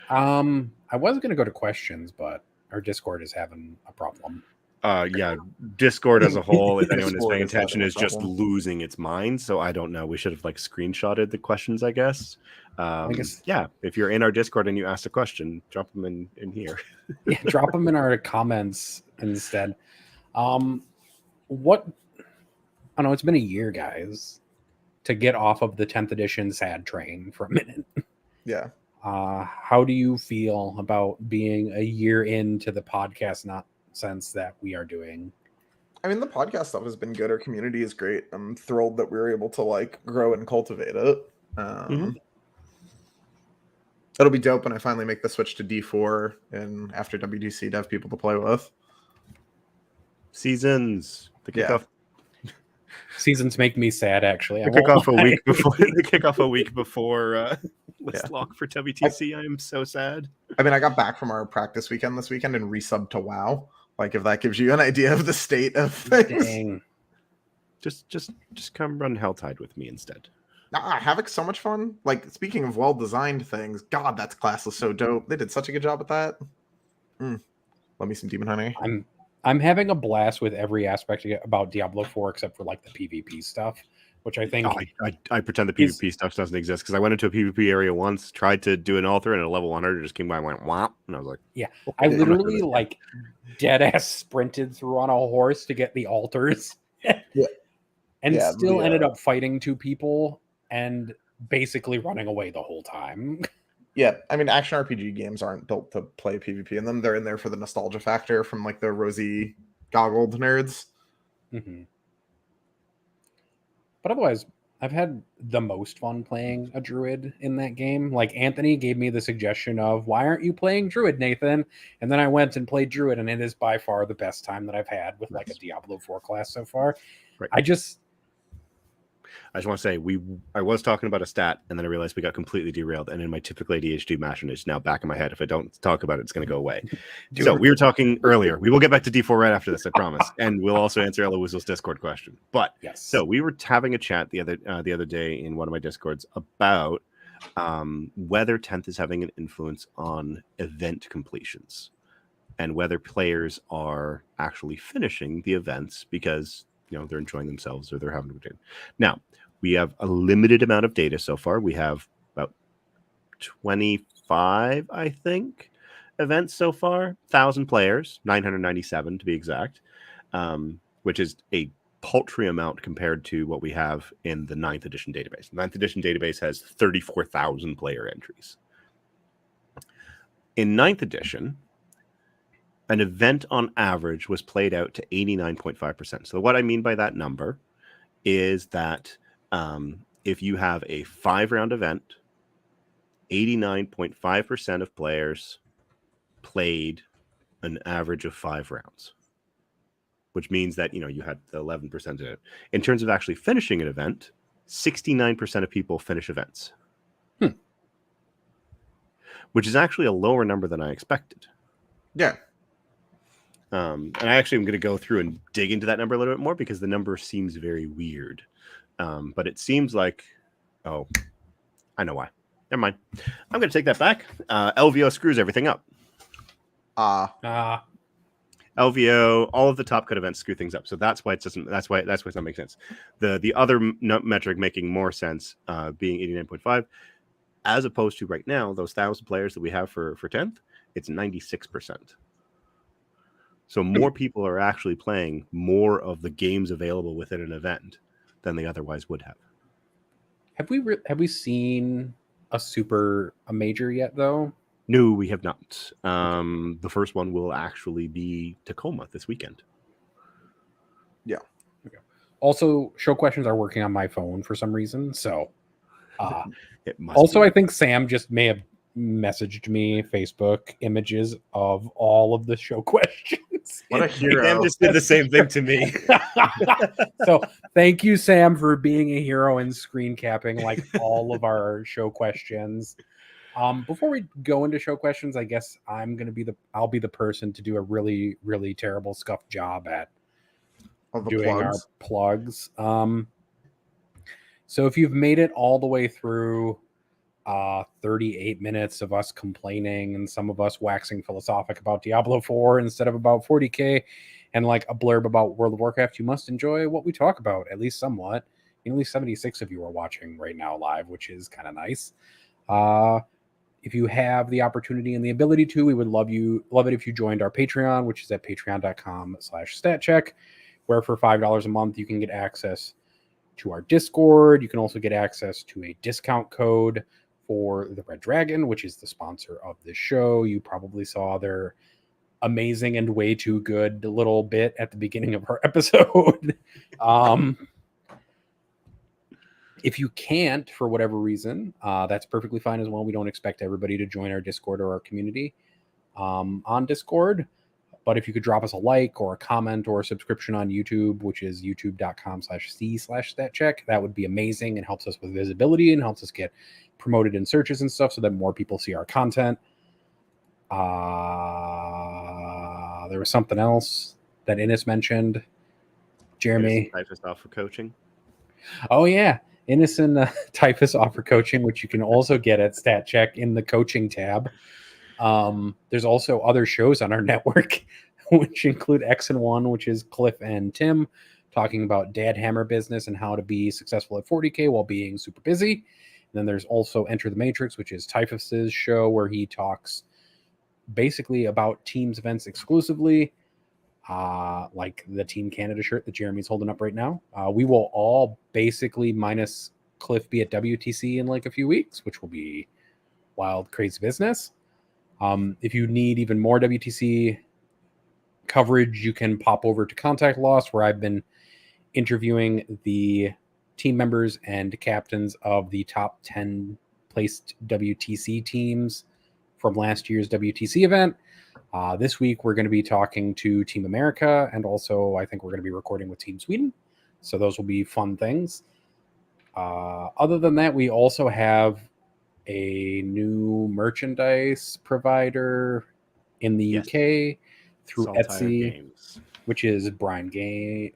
I was going to go to questions, but our Discord is having a problem.
Yeah, Discord as a whole, if anyone is
Discord
paying
is having
attention,
a
is just
problem.
losing its mind. So I don't know. We should have like screenshotted the questions, I guess.
guess-
Yeah, if you're in our Discord and you ask a question, drop them in here.
Yeah, drop them in our comments instead. What? I don't know. It's been a year, guys, to get off of the 10th edition sad train for a minute.
Yeah.
How do you feel about being a year into the podcast nonsense that we are doing?
I mean, the podcast stuff has been good. Our community is great. I'm thrilled that we were able to like grow and cultivate it. It'll be dope when I finally make the switch to D4 and after WDC to have people to play with.
Seasons. The
Yeah.
kickoff.
Seasons make me sad, actually.
The kickoff a week before. The kickoff a week before. List lock for WTC. I am so sad.
I mean, I got back from our practice weekend this weekend and resubbed to WoW. Like, if that gives you an idea of the state of things.
Dang.
Just come run Helltide with me instead.
Nah, Havoc's so much fun. Like, speaking of well-designed things, God, that class was so dope. They did such a good job at that. Love me some Demon Hunter.
I'm having a blast with every aspect about Diablo 4 except for like the PvP stuff, which I think
I pretend the PvP stuff doesn't exist because I went into a PvP area once, tried to do an altar, and a level 100 just came by and went whop, and I was like,
Yeah,
okay,
I
I'm not doing
literally
this.
like dead ass sprinted through on a horse to get the altars. And
Yeah,
still
the,
ended up fighting 2 people and basically running away the whole time.
Yeah, I mean, action RPG games aren't built to play PvP in them. They're in there for the nostalgia factor from like the rosy goggled nerds.
Mm-hmm. But otherwise, I've had the most fun playing a druid in that game. Like, Anthony gave me the suggestion of, why aren't you playing druid, Nathan? And then I went and played druid, and it is by far the best time that I've had with like a Diablo 4 class so far.
Right.
I just
want to say I was talking about a stat, and then I realized we got completely derailed. And in my typical ADHD mashing, it's now back in my head. If I don't talk about it, it's going to go away. So we were talking earlier. We will get back to D4 right after this, I promise, and we'll also answer Ella Woozle's Discord question. But
yes.
so we were having a chat the other day in one of my Discords about whether 10th is having an influence on event completions. and whether players are actually finishing the events because they're enjoying themselves or they're having a good time. Now, we have a limited amount of data so far. We have about 25, I think, events so far. 1,000 players, 997 to be exact, which is a paltry amount compared to what we have in the 9th edition database. The 9th edition database has 34,000 player entries. In 9th edition, an event on average was played out to 89.5%. So what I mean by that number is that if you have a 5-round event, 89.5% of players played an average of 5 rounds, which means that you had the 11% in it. In terms of actually finishing an event, 69% of people finish events, which is actually a lower number than I expected.
Yeah.
And I actually am going to go through and dig into that number a little bit more because the number seems very weird. But it seems like, I know why. Never mind. I'm going to take that back. LVO screws everything up. LVO, all of the Top Cut events screw things up. So that's why it doesn't. That's why it's not making sense. The other metric making more sense, being 89.5, as opposed to right now those 1,000 players that we have for 10th, it's 96%. So more people are actually playing more of the games available within an event than they otherwise would have.
Have we seen a major yet though?
No, we have not. The first one will actually be Tacoma this weekend.
Yeah.
Okay. Also, show questions are working on my phone for some reason. So I think Sam just may have messaged me Facebook images of all of the show questions.
What a hero.
Sam just did the same thing to me.
So thank you, Sam, for being a hero and screen capping like all of our show questions. Before we go into show questions, I guess I'll be the person to do a really, really terrible scuff job at doing our plugs. So if you've made it all the way through 38 minutes of us complaining and some of us waxing philosophic about Diablo 4 instead of about 40K and like a blurb about World of Warcraft, you must enjoy what we talk about, at least somewhat. At least 76 of you are watching right now live, which is kind of nice. If you have the opportunity and the ability to, we would love it if you joined our Patreon, which is at patreon.com/statcheck, where for $5 a month, you can get access to our Discord. You can also get access to a discount code for the Red Dragon, which is the sponsor of this show. You probably saw their amazing and way too good little bit at the beginning of our episode. If you can't, for whatever reason, that's perfectly fine as well. We don't expect everybody to join our Discord or our community on Discord. But if you could drop us a like or a comment or a subscription on YouTube, which is youtube.com/c/statcheck, that would be amazing and helps us with visibility and helps us get promoted in searches and stuff so that more people see our content. There was something else that Innes mentioned. Jeremy.
Typhus offer coaching.
Oh, yeah. Innes and Typhus offer coaching, which you can also get at StatCheck in the coaching tab. There's also other shows on our network, which include X and One, which is Cliff and Tim talking about Dad Hammer business and how to be successful at 40K while being super busy. And then there's also Enter the Matrix, which is Typhus's show where he talks basically about teams events exclusively, like the Team Canada shirt that Jeremy's holding up right now. We will all basically minus Cliff be at WTC in like a few weeks, which will be wild, crazy business. If you need even more WTC coverage, you can pop over to Contact Lost, where I've been interviewing the team members and captains of the top 10 placed WTC teams from last year's WTC event. This week, we're going to be talking to Team America, and also I think we're going to be recording with Team Sweden. So those will be fun things. Other than that, we also have a new merchandise provider in the UK through
Saltire
Etsy,
Games,
which is Brian Game.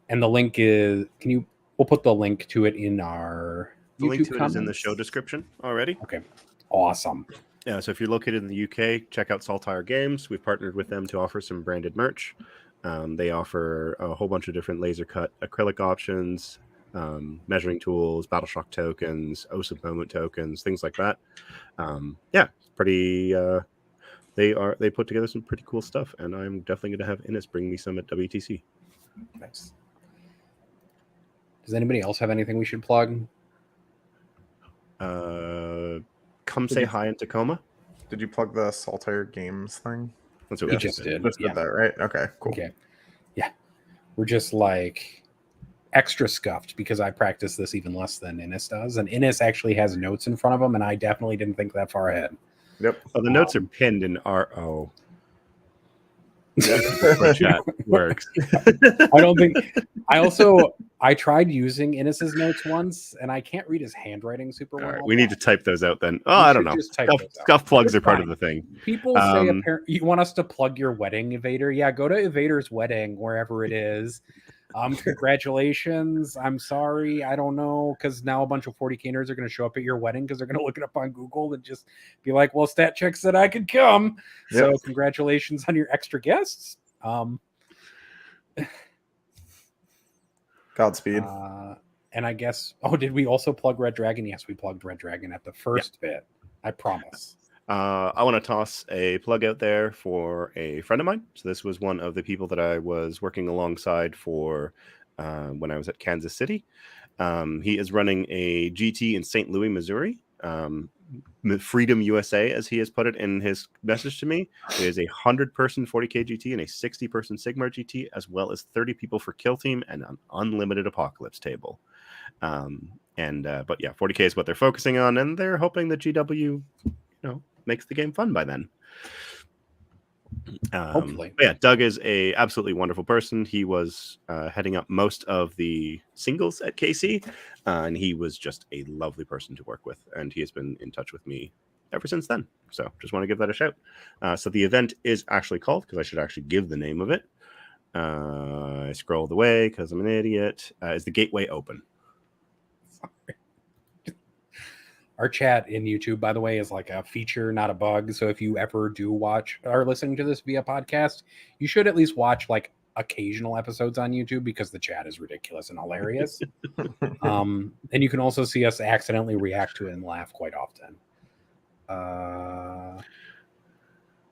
And the link is, we'll put the link to it in our
the
YouTube
link to
comments.
it is in the show description already.
Okay, awesome.
So if you're located in the UK, check out Saltire Games. We've partnered with them to offer some branded merch. They offer a whole bunch of different laser cut acrylic options, measuring tools, Battleshock tokens, OSA moment tokens, things like that. Yeah, pretty. They put together some pretty cool stuff, and I'm definitely going to have Innes bring me some at WTC.
Nice. Does anybody else have anything we should plug?
Come say hi in Tacoma.
Did you plug the Saltire Games thing?
That's what
He
we
just did.
Just
Yeah.
did that, right? Okay, cool.
Okay. Yeah. We're just like extra scuffed because I practice this even less than Innes does. And Innes actually has notes in front of him, and I definitely didn't think that far ahead.
Yep.
Oh, the notes are pinned in RO. Chat works.
I don't think I tried using Innes's notes once, and I can't read his handwriting super well.
All right, we need to type those out then. Oh,
We
I
should
don't know.
just type
Scuff,
those out.
scuff plugs
It's
are part
fine.
of the thing.
People say you want us to plug your wedding, Evader. Yeah, go to Evader's wedding, wherever it is. Congratulations. I'm sorry. I don't know, because now a bunch of 40K nerds are going to show up at your wedding because they're going to look it up on Google and just be like, well, stat check said I could come. So
Yep.
congratulations on your extra guests.
Godspeed.
And I guess, did we also plug Red Dragon? Yes, we plugged Red Dragon at the first bit. I promise.
I want to toss a plug out there for a friend of mine. So this was one of the people that I was working alongside for when I was at Kansas City. He is running a GT in St. Louis, Missouri. Freedom USA, as he has put it in his message to me. It is a 100-person 40K GT and a 60-person Sigmar GT, as well as 30 people for Kill Team and an unlimited Apocalypse table. But yeah, 40K is what they're focusing on, and they're hoping that GW, makes the game fun by then.
Hopefully.
But yeah, Doug is a absolutely wonderful person. He was heading up most of the singles at KC, and he was just a lovely person to work with, and he has been in touch with me ever since then. So just want to give that a shout. So the event is actually called, because I should actually give the name of it. I scrolled away because I'm an idiot. Is the Gateway Open?
Our chat in YouTube, by the way, is like a feature, not a bug. So if you ever do watch or listening to this via podcast, you should at least watch like occasional episodes on YouTube, because the chat is ridiculous and hilarious. And you can also see us accidentally react to it and laugh quite often.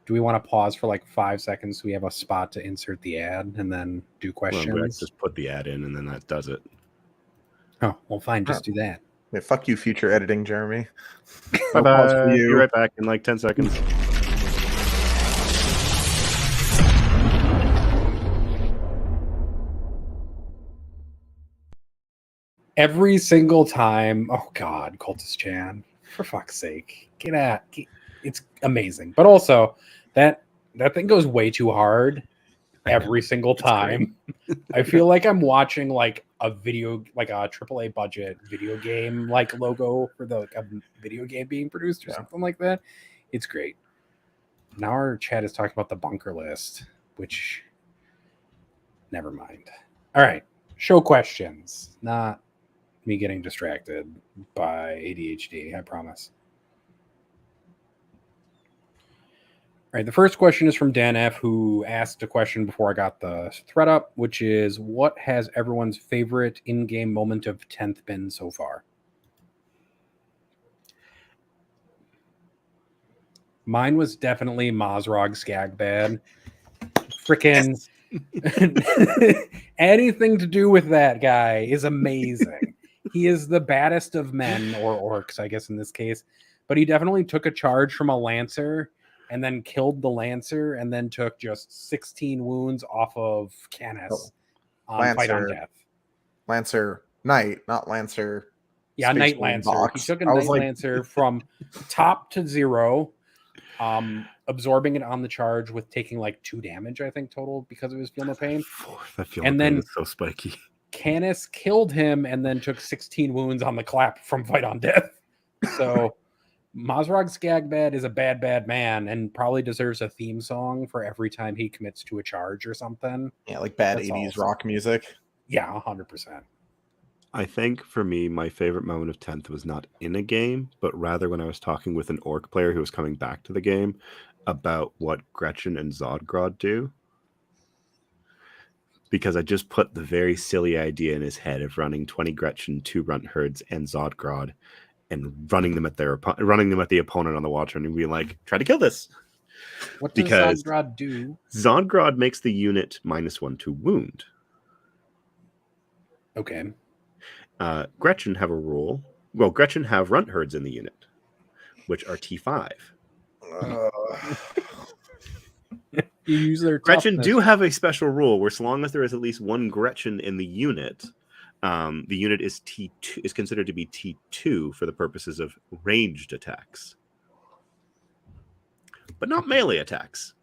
Do we want to pause for like 5 seconds so we have a spot to insert the ad and then do questions?
Well, just put the ad in, and then that does it.
Oh, well, fine. Just do that.
Yeah, fuck you, future editing, Jeremy.
Bye
pause for
bye.
you.
Be right back in like 10 seconds.
Every single time. Oh God, Cultist Chan, for fuck's sake, get at. It's amazing, but also that thing goes way too hard every single time. I feel like I'm watching like a video, like a AAA budget video game, like logo for the a video game being produced or something like that. It's great. Now our chat is talking about the bunker list, which never mind. All right, show questions, not me getting distracted by ADHD, I promise. All right, the first question is from Dan F, who asked a question before I got the thread up, which is, what has everyone's favorite in-game moment of 10th been so far? Mine was definitely Mazrog Skagbad. Freaking anything to do with that guy is amazing. He is the baddest of men, or orcs, I guess in this case. But he definitely took a charge from a Lancer and then killed the Lancer and then took just 16 wounds off of Canis on Fight on Death.
Lancer Knight, not Lancer.
Yeah,
Space
Knight
Marine
Lancer.
box.
He took a
I
Knight
was like-
Lancer from top to 0, absorbing it on the charge with taking like 2 damage, I think, total because of his Feel No Pain.
That Feel
And
No Pain
then-
is so spiky.
Canis killed him and then took 16 wounds on the clap from Fight on Death. So Mazrog Skagbad is a bad man and probably deserves a theme song for every time he commits to a charge or something.
Yeah, like bad
That's
80s
awesome.
rock music.
Yeah, 100%.
I think for me, my favorite moment of 10th was not in a game, but rather when I was talking with an orc player who was coming back to the game about what Gretchen and Zodgrod do. Because I just put the very silly idea in his head of running 20 Gretchen, 2 Runt Herds, and Zodgrod, and running them at the opponent on the watch and being like, try to kill this.
What does
Because
Zodgrod do?
Zodgrod makes the unit -1 to wound.
Okay.
Gretchen have a rule. Well, Gretchen have Runt Herds in the unit, which are T5.
You use their
Gretchen
toughness.
do have a special rule where, so long as there is at least 1 Gretchen in the unit is T2, is considered to be T2 for the purposes of ranged attacks, but not melee attacks.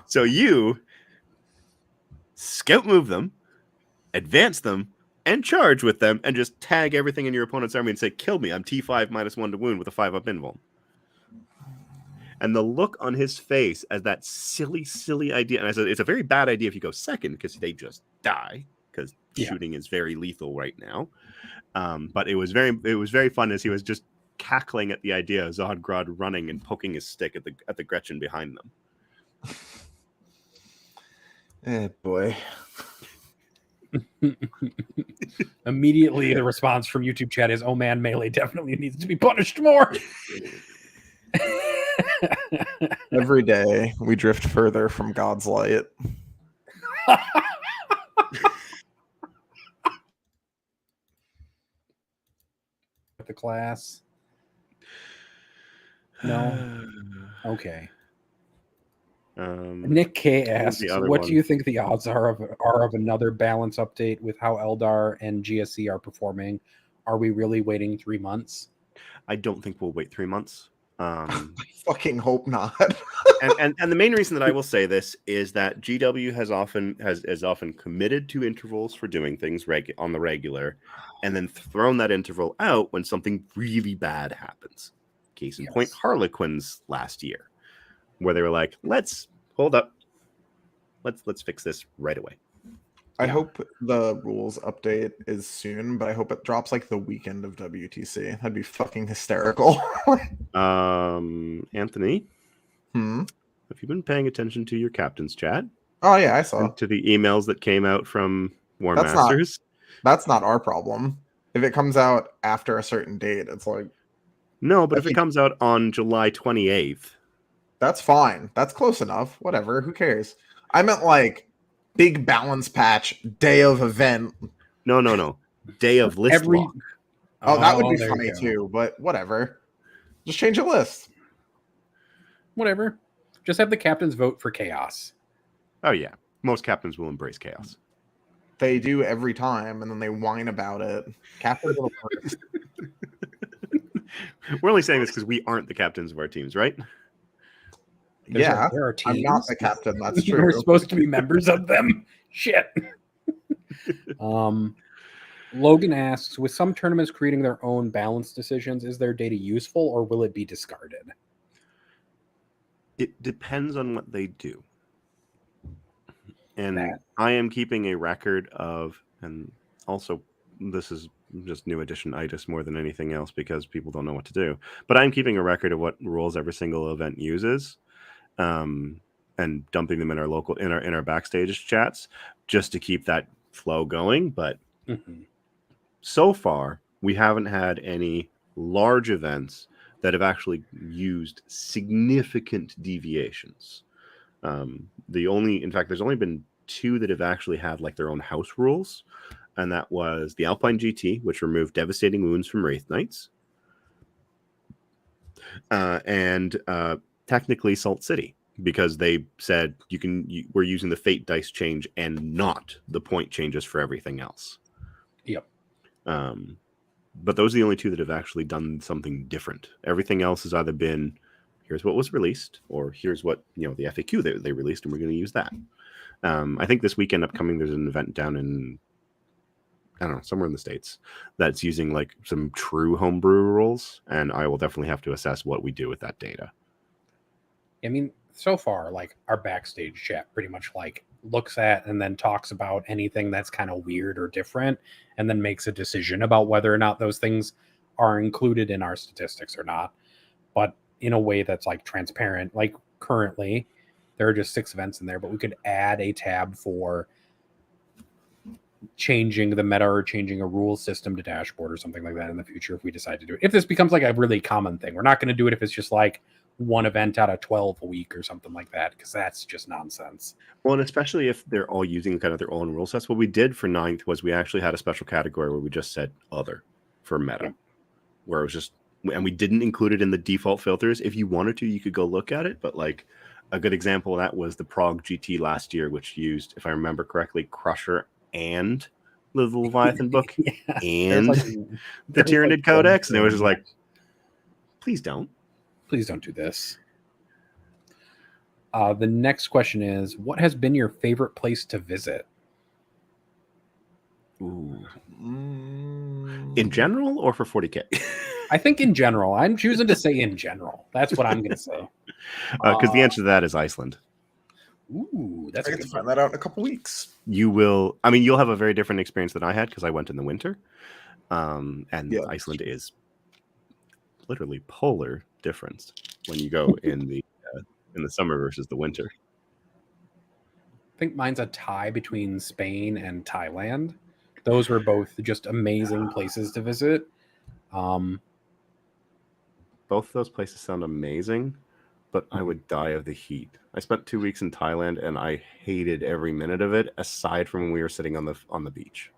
So you scout move them, advance them, and charge with them, and just tag everything in your opponent's army and say, "Kill me! I'm T5 -1 to wound with a 5-up invuln." And the look on his face as that silly idea, and I said, it's a very bad idea if you go second because they just die because shooting is very lethal right now. But it was very fun as he was just cackling at the idea of Zodgrod running and poking his stick at the Gretchen behind them.
Boy.
Immediately, the response from YouTube chat is, "Oh man, melee definitely needs to be punished more."
Every day we drift further from God's light.
The class. No. Okay. Nick K asks, "What do you think the odds are of another balance update with how Eldar and GSC are performing? Are we really waiting 3 months?"
I don't think we'll wait 3 months.
I fucking hope not.
and the main reason that I will say this is that GW has often committed to intervals for doing things on the regular, and then thrown that interval out when something really bad happens. Case in point, Harlequins last year, where they were like, "Let's hold up, let's fix this right away."
I hope the rules update is soon, but I hope it drops like the weekend of WTC. That'd be fucking hysterical.
Anthony, have you been paying attention to your captain's chat?
Oh yeah, I saw.
And to the emails that came out from War Masters?
That's not our problem. If it comes out after a certain date, it's like...
No, but if it comes out on July 28th...
That's fine. That's close enough. Whatever. Who cares? I meant like big balance patch, day of event.
No. Day of list lock.
Oh, that would be funny too, but whatever. Just change a list.
Whatever. Just have the captains vote for chaos.
Oh, yeah. Most captains will embrace chaos.
They do every time, and then they whine about it. Captains will
We're only saying this because we aren't the captains of our teams, right?
Yeah,
there are teams.
I'm not the captain. That's true.
We're supposed to be members of them. Shit. Logan asks, with some tournaments creating their own balance decisions, is their data useful or will it be discarded?
It depends on what they do. And I am keeping a record of, and also this is just new edition itis more than anything else because people don't know what to do, but I'm keeping a record of what rules every single event uses. And dumping them in our local in our backstage chats just to keep that flow going. But so far, we haven't had any large events that have actually used significant deviations. There's only been 2 that have actually had like their own house rules, and that was the Alpine GT, which removed devastating wounds from Wraith Knights, and technically Salt City, because they said we're using the fate dice change and not the point changes for everything else.
Yep.
But those are the only 2 that have actually done something different. Everything else has either been, here's what was released, or here's what, the FAQ they released, and we're going to use that. I think this weekend upcoming, there's an event down in, I don't know, somewhere in the States that's using like some true homebrew rules, and I will definitely have to assess what we do with that data.
I mean, so far, like our backstage chat pretty much like looks at and then talks about anything that's kind of weird or different, and then makes a decision about whether or not those things are included in our statistics or not, but in a way that's like transparent. Like currently there are just 6 events in there, but we could add a tab for changing the meta or changing a rule system to dashboard or something like that in the future if we decide to do it. If this becomes like a really common thing, we're not going to do it if it's just like one event out of 12 a week or something like that, because that's just nonsense.
Well, and especially if they're all using kind of their own rule sets. What we did for 9th was we actually had a special category where we just said other for meta, where it was just, and we didn't include it in the default filters. If you wanted to, you could go look at it. But like a good example of that was the Prague GT last year, which used, if I remember correctly, Crusher and the Leviathan book and
like,
the Tyranid Codex. And it was just like, please don't
do this. The next question is, what has been your favorite place to visit?
Ooh. In general or for 40K?
I think in general. I'm choosing to say in general. That's what I'm going to say.
Because the answer to that is Iceland.
Ooh, that's
I get to find that out in a couple weeks.
You will. I mean, you'll have a very different experience than I had because I went in the winter, and Iceland is literally polar difference when you go in the summer versus the winter.
I think mine's a tie between Spain and Thailand. Those were both just amazing places to visit.
Both of those places sound amazing, but I would die of the heat. I spent 2 weeks in Thailand and I hated every minute of it, aside from when we were sitting on the beach.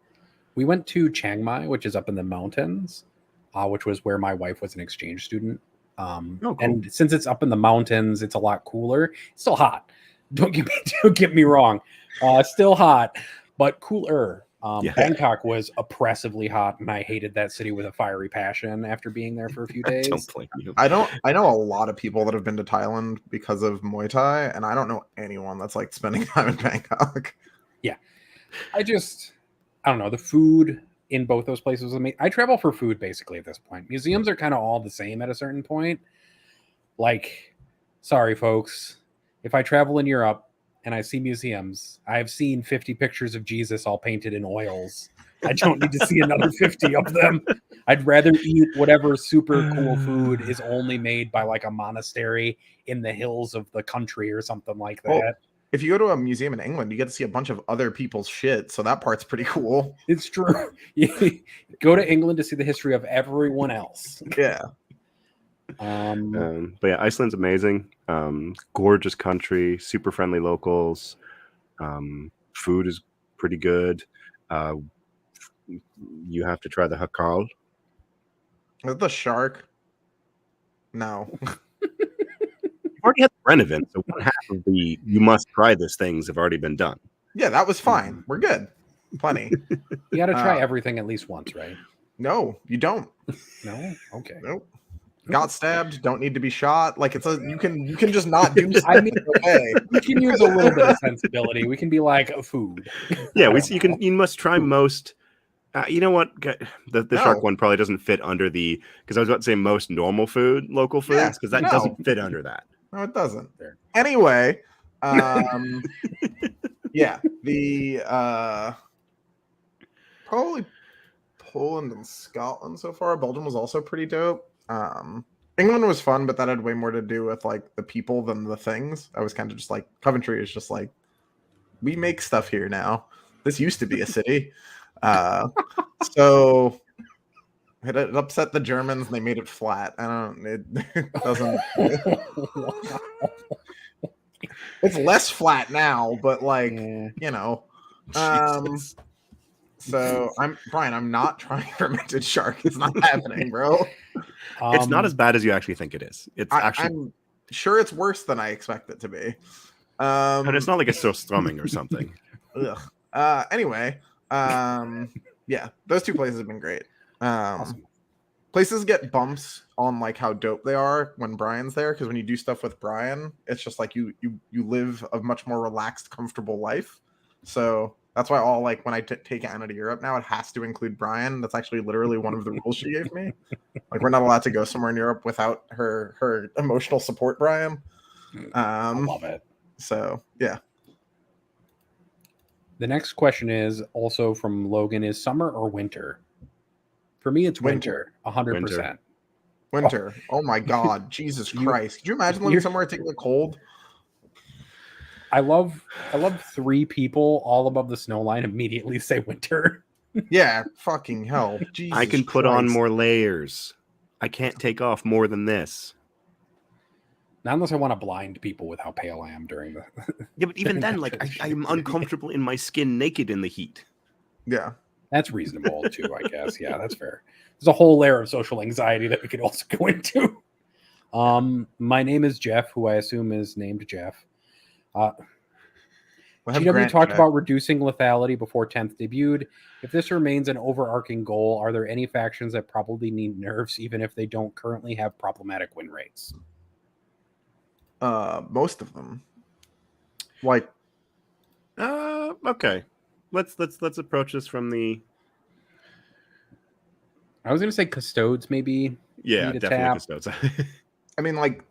We went to Chiang Mai, which is up in the mountains, which was where my wife was an exchange student.
Cool.
And since it's up in the mountains, it's a lot cooler. It's still hot. Don't get me wrong. Still hot, but cooler. Bangkok was oppressively hot, and I hated that city with a fiery passion after being there for a few days.
Don't blame you.
I know a lot of people that have been to Thailand because of Muay Thai, and I don't know anyone that's like spending time in Bangkok.
Yeah. I don't know. The food in both those places was amazing. I travel for food basically at this point. Museums are kind of all the same at a certain point. Like, sorry, folks. If I travel in Europe and I see museums, I've seen 50 pictures of Jesus all painted in oils. I don't need to see another 50 of them. I'd rather eat whatever super cool food is only made by like a monastery in the hills of the country or something like that.
Well, if you go to a museum in England, you get to see a bunch of other people's shit. So that part's pretty cool.
It's true. You go to England to see the history of everyone else.
Yeah.
But yeah, Iceland's amazing. Gorgeous country, super friendly locals. Food is pretty good. You have to try the hakal.
Is it the shark? No.
You've already had the Brennivent, so one half of the you must try this things have already been done.
Yeah, that was fine. We're good. Plenty.
You got to try everything at least once, right?
No, you don't.
No? Okay.
Nope. Got stabbed, don't need to be shot. Like you can just not do
I mean, we can use a little bit of sensibility. We can be like a food.
Yeah, you must try most. You know what? The shark one probably doesn't fit under because I was about to say most normal food, local foods, because that doesn't fit under that.
No, it doesn't. Anyway, yeah, the probably Poland and Scotland so far. Belgium was also pretty dope. England was fun, but that had way more to do with like the people than the things. I was kind of just like Coventry is just like we make stuff here now. This used to be a city. So it upset the Germans and they made it flat. It doesn't. It's less flat now, but like, you know. So I'm not trying fermented shark. It's not happening, bro.
It's not as bad as you actually think it is.
I'm sure it's worse than I expect it to be.
And it's not like it's so strumming or something.
Ugh. Anyway, yeah, those two places have been great.
Awesome.
Places get bumps on like how dope they are when Brian's there, because when you do stuff with Brian, it's just like you live a much more relaxed, comfortable life. So that's why all like when I take Anna to Europe now, it has to include Brian. That's actually literally one of the rules she gave me. Like we're not allowed to go somewhere in Europe without her emotional support, Brian.
I love it.
So yeah.
The next question is also from Logan: is summer or winter? For me, it's winter. 100%.
Winter. Oh my God, Jesus Christ! Could you imagine living
you're-
somewhere taking a cold?
I love 3 people all above the snow line immediately say winter.
Yeah, fucking hell. Jesus
I can put on
Christ.
more layers. I can't take off more than this.
Not unless I want to blind people with how pale I am during the.
Yeah, but even then, like,
That's
I'm
true.
uncomfortable in my skin naked in the heat.
Yeah.
That's reasonable too, I guess. Yeah, that's fair. There's a whole layer of social anxiety that we could also go into. My name is Jeff, who I assume is named Jeff.
We'll have
GW
Grant
talked
check.
about reducing lethality before 10th debuted. If this remains an overarching goal, are there any factions that probably need nerfs, even if they don't currently have problematic win rates?
Most of them. Like,
Okay. Let's approach this from the
I was going to say custodes maybe.
yeah,
Need a
definitely
tap.
custodes.
I mean, like,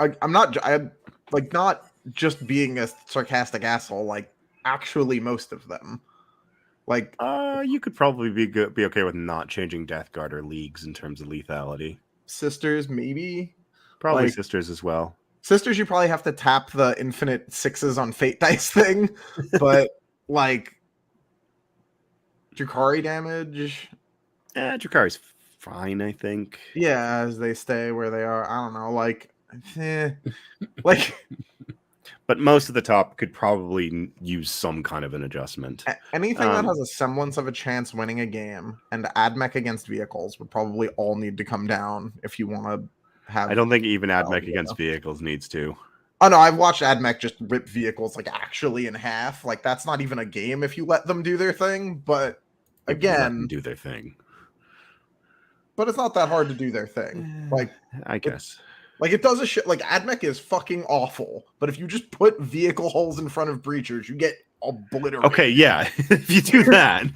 I'm not just being a sarcastic asshole. Like, actually, most of them. Like,
You could probably be okay with not changing Death Guard or leagues in terms of lethality.
sisters, maybe.
Probably
Like-
sisters as well.
Sisters, you probably have to tap the infinite 6s on fate dice thing, but like Drukhari damage,
Drakari's fine, I think.
yeah, as they stay where they are. I don't know, like
But most of the top could probably use some kind of an adjustment.
anything that
Um,
has a semblance of a chance winning a game, and AdMech against vehicles would probably all need to come down if you want to have.
I don't think even AdMech
yeah.
against vehicles needs to.
Oh no, I've watched AdMech just rip vehicles like actually in half. Like that's not even a game if you let them do their thing. But
If you let them
again,
do their thing.
but it's not that hard to do their thing. Like
I guess.
it does a shit. Like AdMech is fucking awful. But if you just put vehicle holes in front of breachers, you get obliterated.
Okay, yeah. If you do that.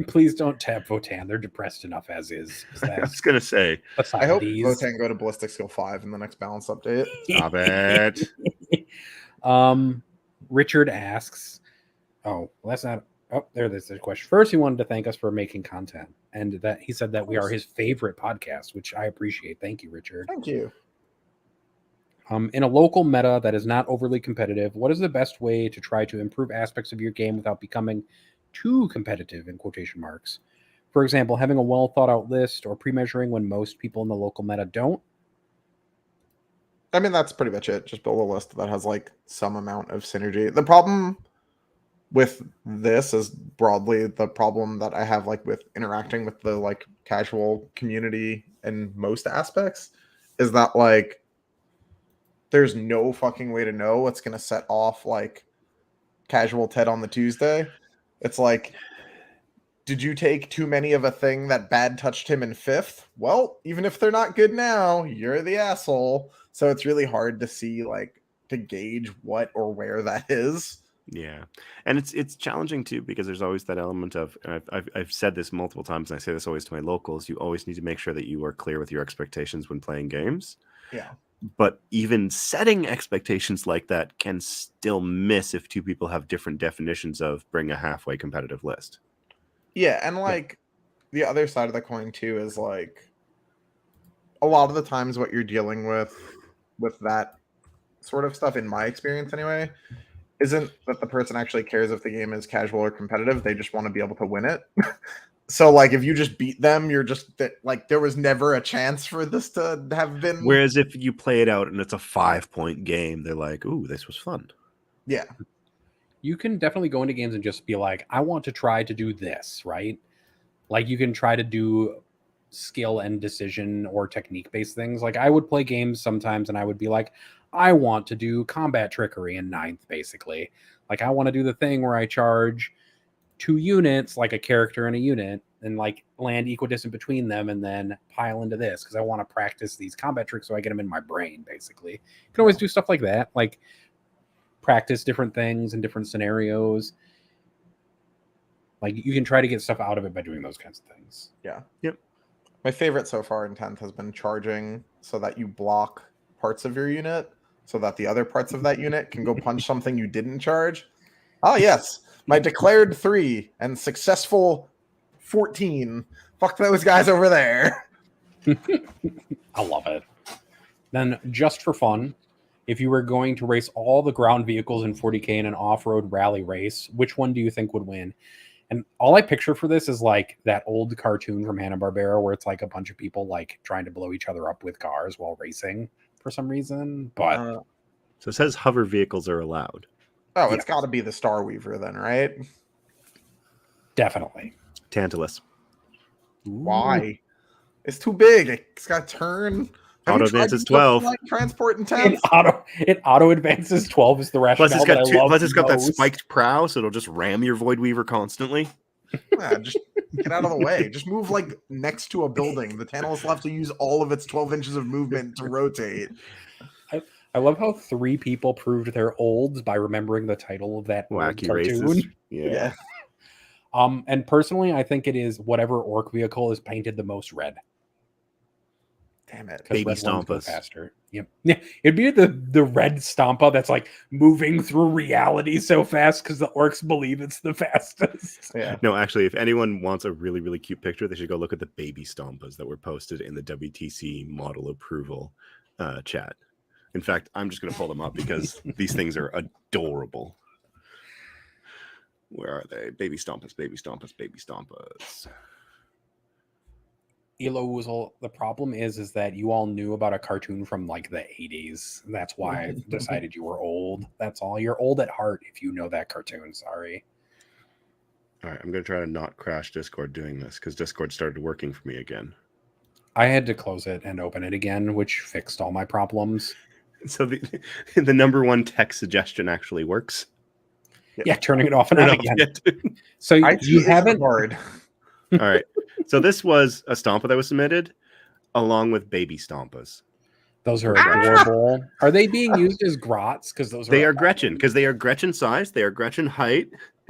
Please don't tap Votan. They're depressed enough as is.
I was gonna say,
I hope
These.
Votan go to Ballistic Skill 5 in the next balance update.
stop it.
Richard asks, oh, well, that's not. Oh, there's a question. First, he wanted to thank us for making content, and that he said that we are his favorite podcast, which I appreciate. Thank you, Richard.
Thank you.
In a local meta that is not overly competitive, what is the best way to try to improve aspects of your game without becoming too competitive in quotation marks? For example, having a well thought out list or pre-measuring when most people in the local meta don't.
I mean, that's pretty much it. Just build a list that has like some amount of synergy. The problem with this is broadly the problem that I have like with interacting with the like casual community in most aspects is that like there's no fucking way to know what's going to set off like casual Ted on the Tuesday. It's like, did you take too many of a thing that bad touched him in 5th? Well, even if they're not good now, you're the asshole. So it's really hard to see like to gauge what or where that is.
Yeah, and it's challenging too because there's always that element of, and I've said this multiple times, and I say this always to my locals. You always need to make sure that you are clear with your expectations when playing games.
Yeah.
But even setting expectations like that can still miss if two people have different definitions of bring a halfway competitive list.
Yeah, and like the other side of the coin too is like a lot of the times what you're dealing with that sort of stuff, in my experience anyway, isn't that the person actually cares if the game is casual or competitive. They just want to be able to win it. So like if you just beat them, you're just like there was never a chance for this to have been.
Whereas if you play it out and it's a 5-point game, they're like, "Ooh, this was fun."
Yeah.
You can definitely go into games and just be like, I want to try to do this, right? Like you can try to do skill and decision or technique based things. Like I would play games sometimes and I would be like, I want to do combat trickery in 9th, basically. Like I want to do the thing where I charge 2 units, like a character and a unit, and like land equidistant between them and then pile into this because I want to practice these combat tricks so I get them in my brain, basically. You can always do stuff like that. Like practice different things in different scenarios. Like you can try to get stuff out of it by doing those kinds of things.
Yeah.
Yep.
My favorite so far in 10th has been charging so that you block parts of your unit. so that the other parts of that unit can go punch something you didn't charge. Oh yes, my declared 3 and successful 14. Fuck those guys over there.
I love it. Then, just for fun, if you were going to race all the ground vehicles in 40K in an off-road rally race, which one do you think would win? And all I picture for this is like that old cartoon from Hanna-Barbera where it's like a bunch of people like trying to blow each other up with cars while racing for some reason. But
So it says hover vehicles are allowed.
it's got to be the Star Weaver then, right?
definitely.
Tantalus.
Why? It's too big. It's got to turn. Have
Auto
you tried
advances
to put,
12.
like, transport
It
intense.
auto advances 12 is the rationale.
Plus, it's got
that I love
plus it's got that
most.
spiked prow, so it'll just ram your Void Weaver constantly.
Yeah, just get out of the way. Just move like next to a building. The Tantalus will have to use all of its 12 inches of movement to rotate.
I love how 3 people proved their olds by remembering the title of that old
Wacky
cartoon.
races. Yeah.
And personally, I think it is whatever orc vehicle is painted the most red.
Damn it.
'Cause
Baby
red ones go
Stompas.
faster. Yep. Yeah, it'd be the red Stompa that's like moving through reality so fast because the orcs believe it's the fastest.
Yeah.
No, actually, if anyone wants a really, really cute picture, they should go look at the baby Stompas that were posted in the WTC model approval chat. In fact, I'm just going to pull them up because these things are adorable. Where are they? Baby Stompas, baby Stompas, baby Stompas.
Elo Woozle, the problem is that you all knew about a cartoon from like the 80s. That's why I decided you were old. That's all. You're old at heart if you know that cartoon. Sorry.
All right, I'm going to try to not crash Discord doing this because Discord started working for me again.
I had to close it and open it again, which fixed all my problems.
So the number one tech suggestion actually works.
Yeah, turning it off and
Turn
on
it off
again.
yet.
So
IT
you
is
haven't.
hard.
All right. So this was a Stompa that was submitted along with baby Stompas.
Those are adorable. Are they being used as grots? Because those
They are Gretchen because they are Gretchen size. They are Gretchen height.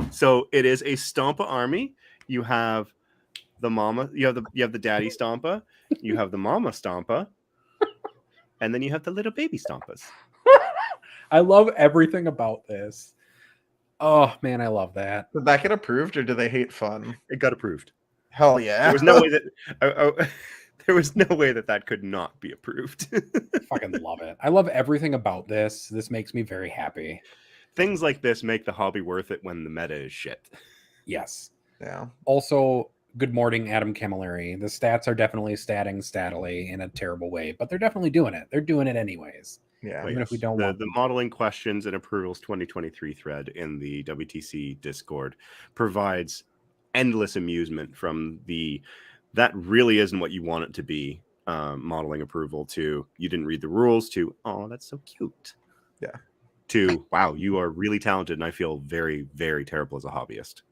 So it is a Stompa army. You have the mama. You have the daddy Stompa. You have the mama Stompa. And then you have the little baby Stompas.
I love everything about this. Oh man, I love that.
Did that get approved or do they hate fun?
It got approved.
Hell yeah.
There was no way that there was no way that could not be approved.
Fucking love it. I love everything about this. This makes me very happy.
Things like this make the hobby worth it when the meta is shit.
Yes.
Yeah.
Also, good morning, Adam Camilleri. The stats are definitely statily in a terrible way, but they're definitely doing it. They're doing it anyways.
Yeah.
Even if we don't
the,
want
the
them.
modeling questions and approvals 2023 thread in the WTC Discord provides endless amusement from that really isn't what you want it to be modeling approval to you didn't read the rules to oh that's so cute to wow you are really talented and I feel very very terrible as a hobbyist.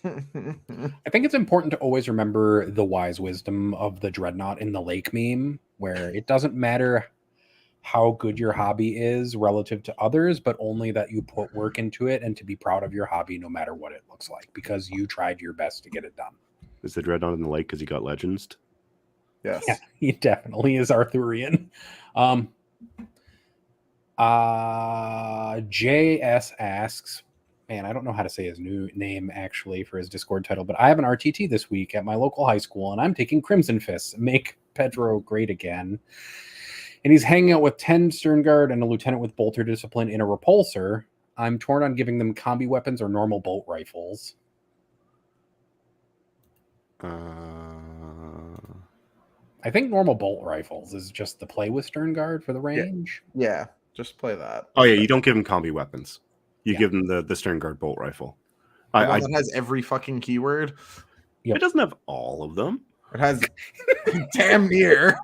I think it's important to always remember the wise wisdom of the Dreadnought in the lake meme, where it doesn't matter how good your hobby is relative to others, but only that you put work into it and to be proud of your hobby no matter what it looks like, because you tried your best to get it done.
Is the Dreadnought in the lake because he got legends?
Yes.
Yeah, he definitely is Arthurian. JS asks, man, I don't know how to say his new name actually for his Discord title, but I have an RTT this week at my local high school, and I'm taking Crimson Fists, make Pedro great again. And he's hanging out with 10 Stern Guard and a lieutenant with bolter discipline in a repulsor. I'm torn on giving them combi weapons or normal bolt rifles. I think normal bolt rifles is just the play with Stern Guard for the range.
Yeah. Just play that.
Oh yeah, you don't give him combi weapons. You
Yeah.
give him the Stern Guard bolt rifle.
The one that has every fucking keyword.
Yep.
It doesn't have all of them.
It has damn near.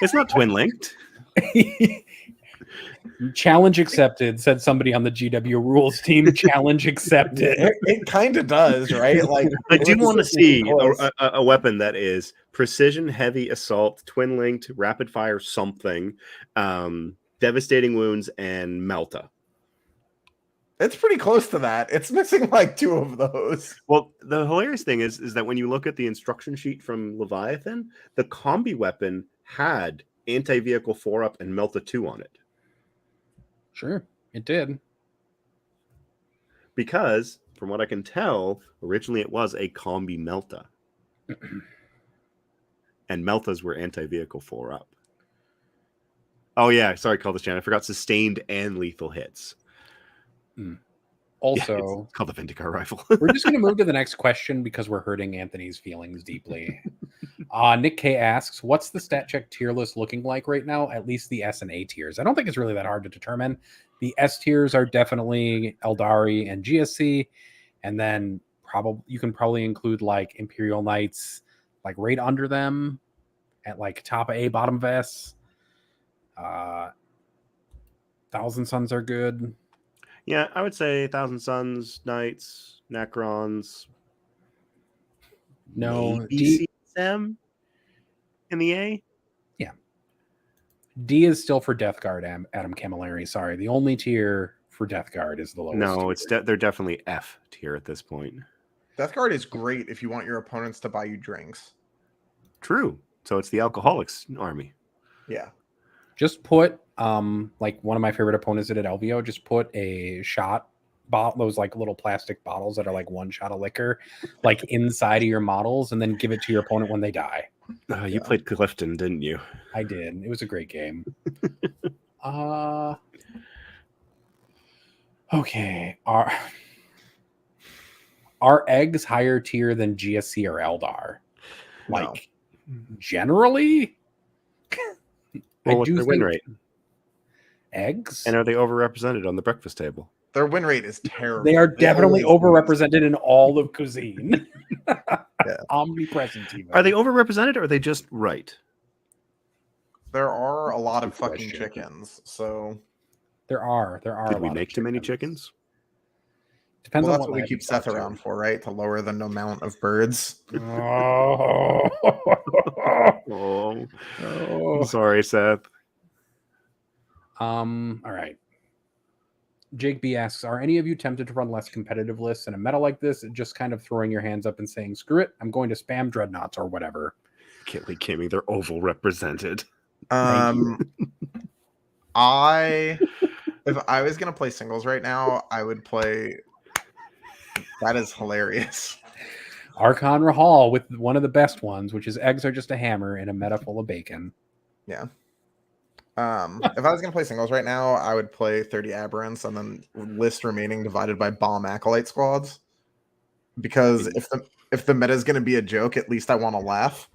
It's not twin linked.
Challenge accepted, said somebody on the GW rules team. Challenge accepted.
It kind of does, right? Like
I do want to see
close.
a weapon that is precision, heavy assault, twin linked, rapid fire, something, devastating wounds, and Melta.
It's pretty close to that. It's missing like 2 of those.
Well, the hilarious thing is that when you look at the instruction sheet from Leviathan, the combi weapon had anti-vehicle 4-up and Melta 2 on it.
Sure, it did.
Because, from what I can tell, originally it was a combi Melta. And Meltas were anti-vehicle 4-up. Oh, yeah. Sorry, Call this Chan. I forgot sustained and lethal hits.
Also,
Yeah, it's called the Vindicar rifle.
we're just going to move to the next question because we're hurting Anthony's feelings deeply. Nick K asks, what's the stat check tier list looking like right now? At least the S and A tiers. I don't think it's really that hard to determine. The S tiers are definitely Eldari and GSC. And then you can probably include like Imperial Knights, like right under them at like top A, bottom of S. Thousand Suns are good.
Yeah, I would say Thousand Suns, Knights, Necrons.
No,
maybe CSM in the A.
Yeah. D is still for Death Guard, Adam Camilleri. Sorry. The only tier for Death Guard is the lowest.
No,
tier.
they're definitely F tier at this point.
Death Guard is great if you want your opponents to buy you drinks.
True. So it's the Alcoholics army.
Yeah.
Just put like one of my favorite opponents did at LVO, just put a shot bottle, those like little plastic bottles that are like one shot of liquor, like inside of your models, and then give it to your opponent when they die.
You played Clifton, didn't you?
I did. It was a great game. Okay. Are eggs higher tier than GSC or Eldar? Like generally?
Well, what's their win rate?
Eggs?
And are they overrepresented on the breakfast table?
Their win rate is terrible.
They are definitely
always
overrepresented in all of cuisine.
Yeah.
Omnipresent even.
Are they overrepresented or are they just right?
There are a lot of
Good
fucking
question.
chickens, so
There are.
Did we make too many chickens?
Depends
well,
on
that's what we
night
keep
you
Seth
talk to.
around for, right? To lower the amount of birds.
Oh.
Oh,
Oh.
I'm sorry, Seth.
All right. Jake B asks, are any of you tempted to run less competitive lists in a meta like this? Just kind of throwing your hands up and saying, screw it, I'm going to spam dreadnoughts or whatever.
Kittley Kimmy, they're oval represented.
If I was gonna play singles right now, I would play. That is hilarious.
Archon Rahal with one of the best ones, which is eggs are just a hammer in a meta full of bacon.
Yeah. If I was gonna play singles right now, I would play 30 aberrants and then list remaining divided by bomb acolyte squads. Because if the meta is gonna be a joke, at least I want to laugh.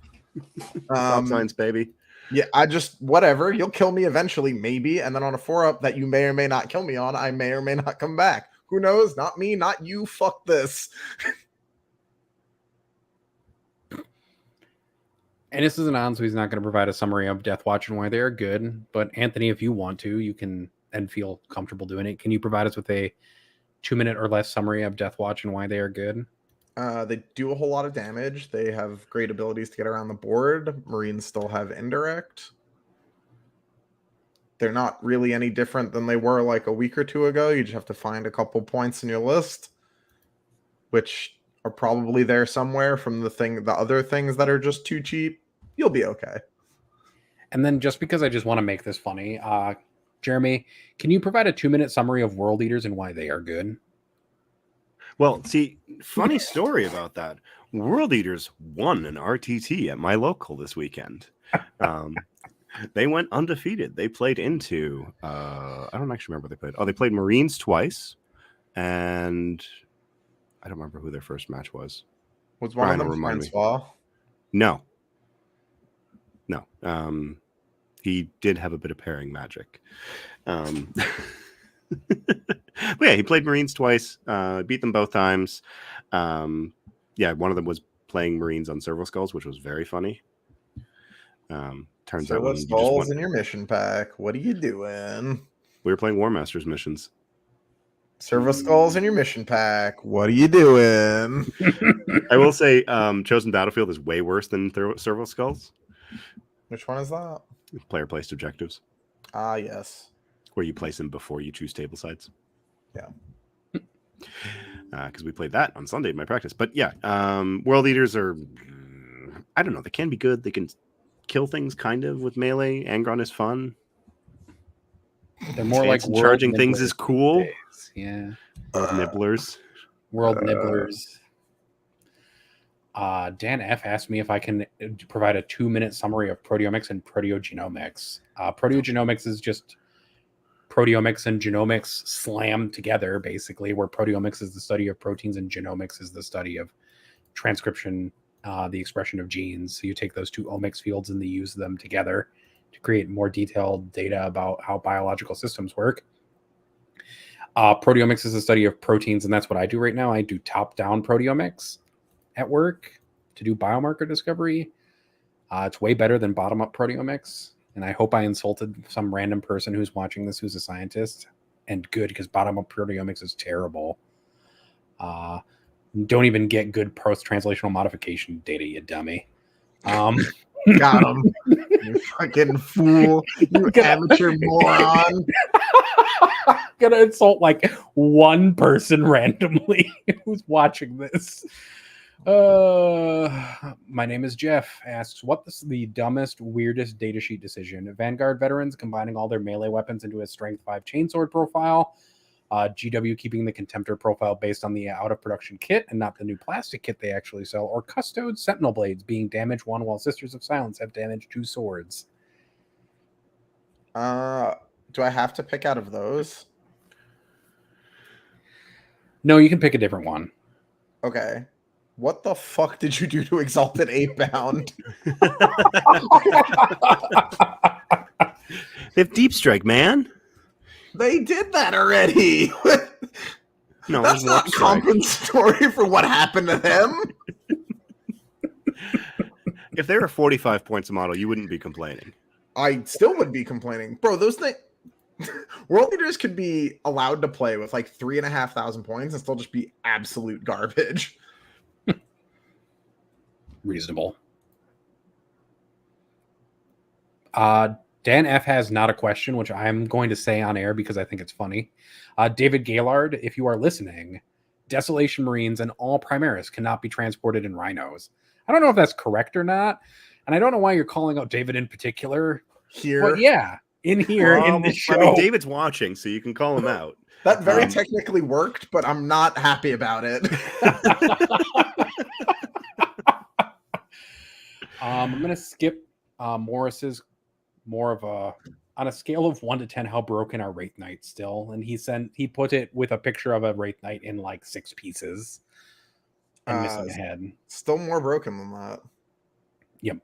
Stop signs, baby.
Yeah, I just whatever. You'll kill me eventually, maybe, and then on a 4-up that you may or may not kill me on, I may or may not come back. Who knows? Not me, not you. Fuck this.
And this is an on, so he's not going to provide a summary of Death Watch and why they are good. But Anthony, if you want to, you can and feel comfortable doing it. Can you provide us with a 2-minute or less summary of Death Watch and why they are good?
They do a whole lot of damage. They have great abilities to get around the board. Marines still have indirect. They're not really any different than they were like a week or two ago. You just have to find a couple points in your list, which are probably there somewhere from the other things that are just too cheap. You'll be okay.
And then just because I just want to make this funny, Jeremy, can you provide a 2-minute summary of World Eaters and why they are good?
Well, see, funny story about that. World Eaters won an RTT at my local this weekend. They went undefeated. They played into, I don't actually remember what they played. Oh, they played Marines twice, and I don't remember who their first match was.
Was one
Brian
of
will
them
remind me.
Francois?
No. He did have a bit of pairing magic. But yeah, he played Marines twice, beat them both times. Yeah, one of them was playing Marines on Servo Skulls, which was very funny. Turns out
Servo
when you just
Skulls
went,
in your mission pack. What are you doing?
we were playing War Masters missions.
Servo Skulls in your mission pack. What are you doing?
I will say, Chosen Battlefield is way worse than Servo Skulls.
Which one is that?
Player placed objectives,
Ah, yes.
where you place them before you choose table sides.
Yeah.
Because we played that on Sunday in my practice. But yeah, World Eaters are, I don't know, they can be good. They can kill things kind of with melee. Angron is fun.
They're more like
Fancy
world
charging things
nibblers
is cool.
these days. Yeah,
World nibblers.
world nibblers. Dan F asked me if I can provide a 2-minute summary of proteomics and proteogenomics. Proteogenomics is just proteomics and genomics slammed together, basically, where proteomics is the study of proteins and genomics is the study of transcription, the expression of genes. So you take those two omics fields and they use them together to create more detailed data about how biological systems work. Proteomics is the study of proteins, and that's what I do right now. I do top-down proteomics at work to do biomarker discovery. It's way better than bottom-up proteomics, and I hope I insulted some random person who's watching this who's a scientist. And good, because bottom-up proteomics is terrible. Don't even get good post-translational modification data, you dummy.
Got him. You fucking fool. You amateur moron.
Gonna insult like one person randomly who's watching this. My name is Jeff. Asks, what's the dumbest, weirdest datasheet decision? Vanguard veterans combining all their melee weapons into a strength 5 chainsword profile. GW keeping the Contemptor profile based on the out-of-production kit and not the new plastic kit they actually sell. Or Custode Sentinel Blades being damage 1 while Sisters of Silence have damage 2 swords.
Do I have to pick out of those?
No, you can pick a different one.
Okay. What the fuck did you do to Exalted 8-Bound?
They have Deep Strike, man.
They did that already.
No,
That's
it was
not
Warp Strike.
compensatory for what happened to them.
If they were 45 points a model, you wouldn't be complaining.
I still would be complaining. Bro, those things... World Leaders could be allowed to play with like 3,500 points and still just be absolute garbage.
Reasonable. Dan F has not a question, which I'm going to say on air because I think it's funny. David Gaylord, if you are listening, Desolation Marines and all Primaris cannot be transported in Rhinos. I don't know if that's correct or not, and I don't know why you're calling out David in particular.
Here.
But yeah, in here, in this show.
I mean, David's watching, so you can call him out.
That very technically worked, but I'm not happy about it.
I'm going to skip Morris's more of a, on a scale of 1 to 10, how broken are Wraith Knights still? And he put it with a picture of a Wraith Knight in like 6 pieces and missing a head.
Still more broken than that.
Yep.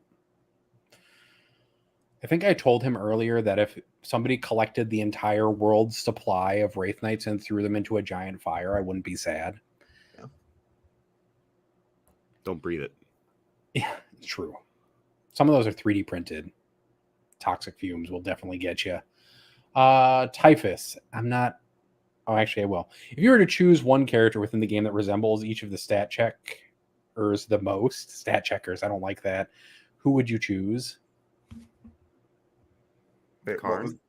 I think I told him earlier that if somebody collected the entire world's supply of Wraith Knights and threw them into a giant fire, I wouldn't be sad.
Yeah.
Don't breathe it.
Yeah, it's true. Some of those are 3D printed. Toxic fumes will definitely get you. Typhus. I'm not. Oh, actually, I will. If you were to choose one character within the game that resembles each of the stat checkers the most, stat checkers, I don't like that. Who would you choose?
Wait,
Karn.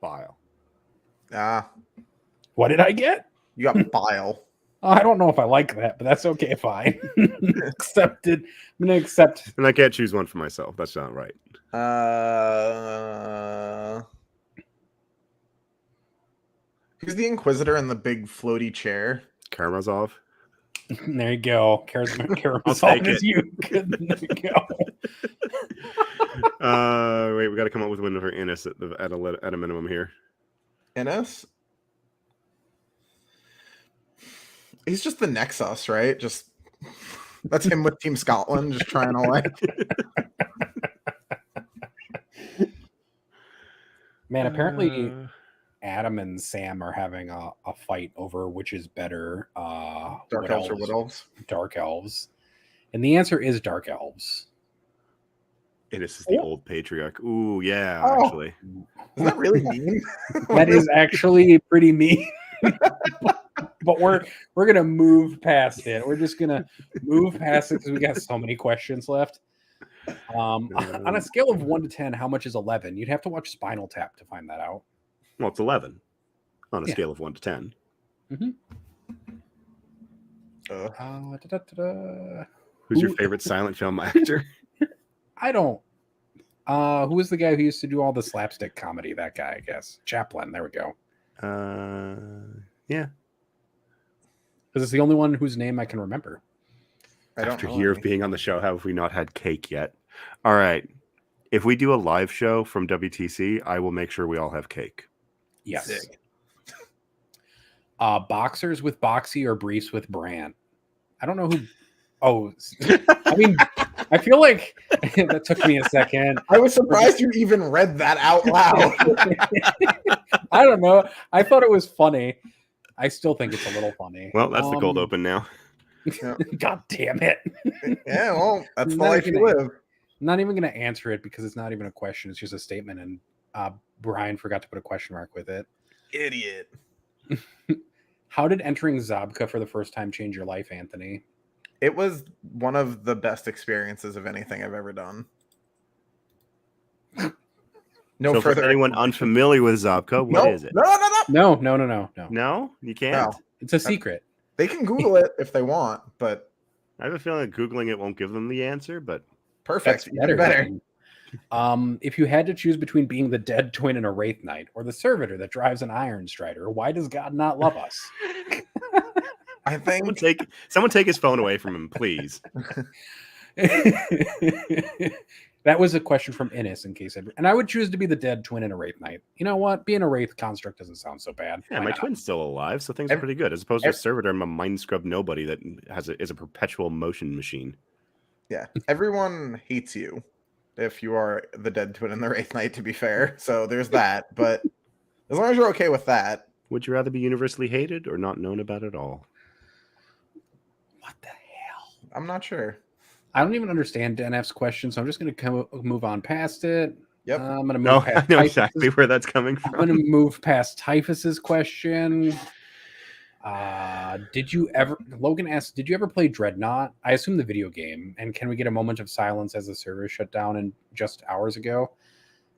Bile.
What did I get?
You got Bile.
I don't know if I like that, but that's okay. Fine. Accepted. I'm going to accept.
And I can't choose one for myself. That's not right.
Who's the Inquisitor in the big floaty chair?
Karamazov.
There you go. Karamazov
take
is
it.
you. There you go.
Wait, we got to come up with one for Innis at a minimum here.
Innis? He's just the Nexus, right? Just that's him with Team Scotland, just trying to like.
Man, apparently Adam and Sam are having a fight over which is better.
Dark Elves or Wood Elves?
Dark Elves. And the answer is Dark Elves.
Innis is the old patriarch. Ooh, yeah,
Oh.
actually.
Is that really mean?
That is actually pretty mean. But we're gonna move past it. We're just gonna move past it because we got so many questions left. On a scale of 1 to 10, how much is 11? You'd have to watch Spinal Tap to find that out.
Well, it's 11 on a
Yeah.
scale of 1 to 10.
Da-da-da-da.
Who's your
Who-
favorite silent film actor?
I don't. Who was the guy who used to do all the slapstick comedy? That guy, I guess. Chaplin. There we go.
Yeah.
Because it's the only one whose name I can remember.
I don't
After a
know
year of
any.
being on the show, have we not had cake yet? All right. If we do a live show from WTC, I will make sure we all have cake.
Yes.
Sick.
Boxers with Boxy or briefs with Brand. I don't know who. Oh, I mean, I feel like that took me a second.
I was surprised you even read that out loud.
I don't know. I thought it was funny. I still think it's a little funny.
Well, that's the cold open now.
God damn it.
Yeah, well, that's the
Not
life
even
you
a-
live.
I'm not even going to answer it because it's not even a question. It's just a statement. And Brian forgot to put a question mark with it.
Idiot.
How did entering Zabka for the first time change your life, Anthony?
It was one of the best experiences of anything I've ever done. No
So for
further
anyone
explanation.
unfamiliar with Zabka, what
No,
is it?
No.
No.
No, you can't.
No.
It's a secret.
They can Google it if they want, but
I have a feeling that Googling it won't give them the answer, but
perfect.
That's
Even
better.
better.
If you had to choose between being the dead twin in a Wraith Knight or the servitor that drives an Iron Strider, why does God not love us?
I think
someone take his phone away from him, please.
That was a question from Innis, in case and I would choose to be the dead twin in a Wraith Knight. You know what? Being a Wraith construct doesn't sound so bad.
Yeah,
Why
my
not?
twin's still alive, so things are pretty good. As opposed to a servitor, I'm a mind scrub nobody that is a perpetual motion machine.
Yeah, everyone hates you if you are the dead twin in the Wraith Knight, to be fair. So there's that. But as long as you're okay with that.
Would you rather be universally hated or not known about at all?
What the hell?
I'm not sure.
I don't even understand NF's question, so I'm just going to move on past it.
Yep.
I'm going to move
No,
past
I know
Typhus's-
exactly where that's coming
I'm going
from.
to move past Typhus's question. Did you ever, Logan asked, did you ever play Dreadnought? I assume the video game. And can we get a moment of silence as the server shut down in just hours ago?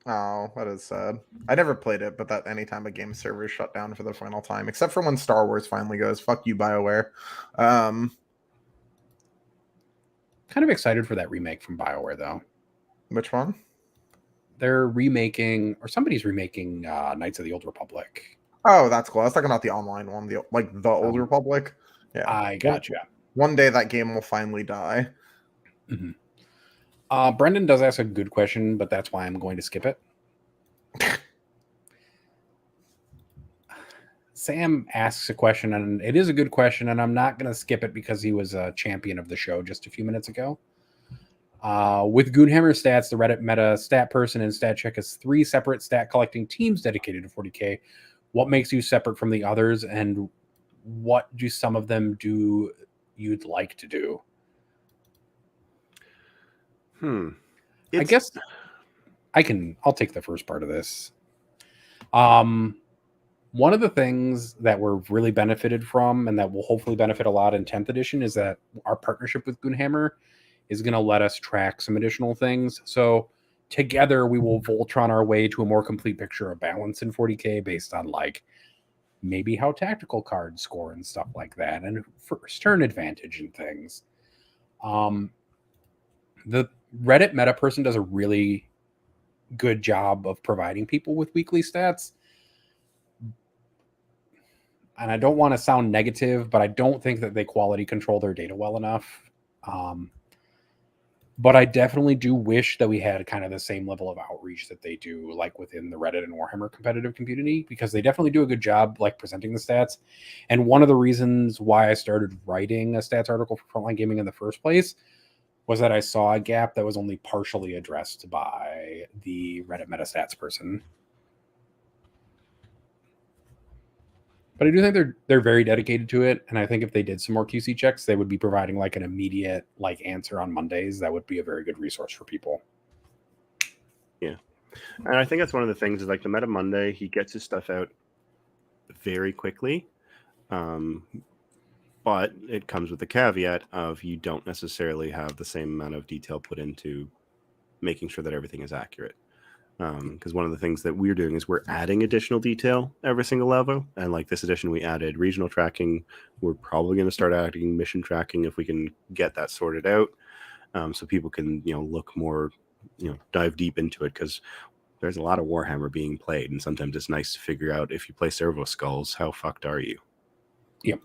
Oh, that is sad. I never played it, but that anytime a game server is shut down for the final time, except for when Star Wars finally goes, fuck you, BioWare.
Kind of excited for that remake from BioWare, though.
Which one?
They're remaking, or somebody's remaking Knights of the Old Republic.
Oh, that's cool. I was talking about the online one, the Old
Um,
Republic. Yeah.
I gotcha.
One day that game will finally die.
Brendan does ask a good question, but that's why I'm going to skip it. Sam asks a question, and it is a good question, and I'm not going to skip it because he was a champion of the show just a few minutes ago. With Goonhammer Stats, the Reddit meta stat person and stat check has 3 separate stat collecting teams dedicated to 40k. What makes you separate from the others, and what do some of them do you'd like to do? I guess I'll take the first part of this. One of the things that we're really benefited from and that will hopefully benefit a lot in 10th edition is that our partnership with Goonhammer is going to let us track some additional things. So together we will Voltron our way to a more complete picture of balance in 40k based on like maybe how tactical cards score and stuff like that, and first turn advantage and things. The Reddit meta person does a really good job of providing people with weekly stats. And I don't want to sound negative, but I don't think that they quality control their data well enough. But I definitely do wish that we had kind of the same level of outreach that they do like within the Reddit and Warhammer competitive community, because they definitely do a good job like presenting the stats. And one of the reasons why I started writing a stats article for Frontline Gaming in the first place was that I saw a gap that was only partially addressed by the Reddit meta stats person. But I do think they're very dedicated to it, and I think if they did some more QC checks, they would be providing like an immediate like answer on Mondays. That would be a very good resource for people.
Yeah, and I think that's one of the things is like the Meta Monday, he gets his stuff out very quickly, but it comes with the caveat of you don't necessarily have the same amount of detail put into making sure that everything is accurate. Because one of the things that we're doing is we're adding additional detail every single level, and like this edition we added regional tracking. We're probably going to start adding mission tracking if we can get that sorted out, so people can look more dive deep into it, because there's a lot of Warhammer being played, and sometimes it's nice to figure out, if you play Servo Skulls, how fucked are you?
Yep.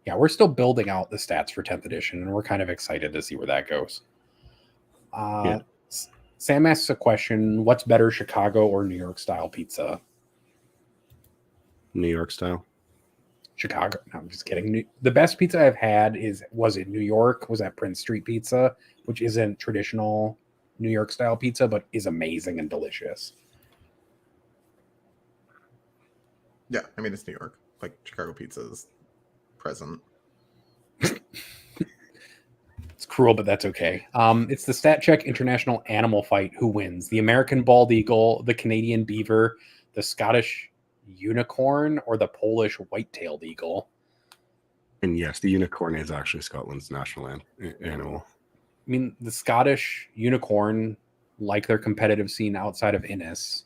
Yeah, we're still building out the stats for 10th edition, and we're kind of excited to see where that goes.
Yeah.
Sam asks a question: what's better, Chicago or New York style pizza?
New York style.
Chicago. No, I'm just kidding. The best pizza I've had was in New York. Was at Prince Street Pizza, which isn't traditional New York style pizza, but is amazing and delicious.
Yeah, I mean, it's New York. Like, Chicago pizza is present.
It's cruel, but that's okay. It's the Stat Check International Animal Fight. Who wins? The American bald eagle, the Canadian beaver, the Scottish unicorn, or the Polish white-tailed eagle?
And yes, the unicorn is actually Scotland's national animal.
I mean, the Scottish unicorn, like their competitive scene outside of Innis,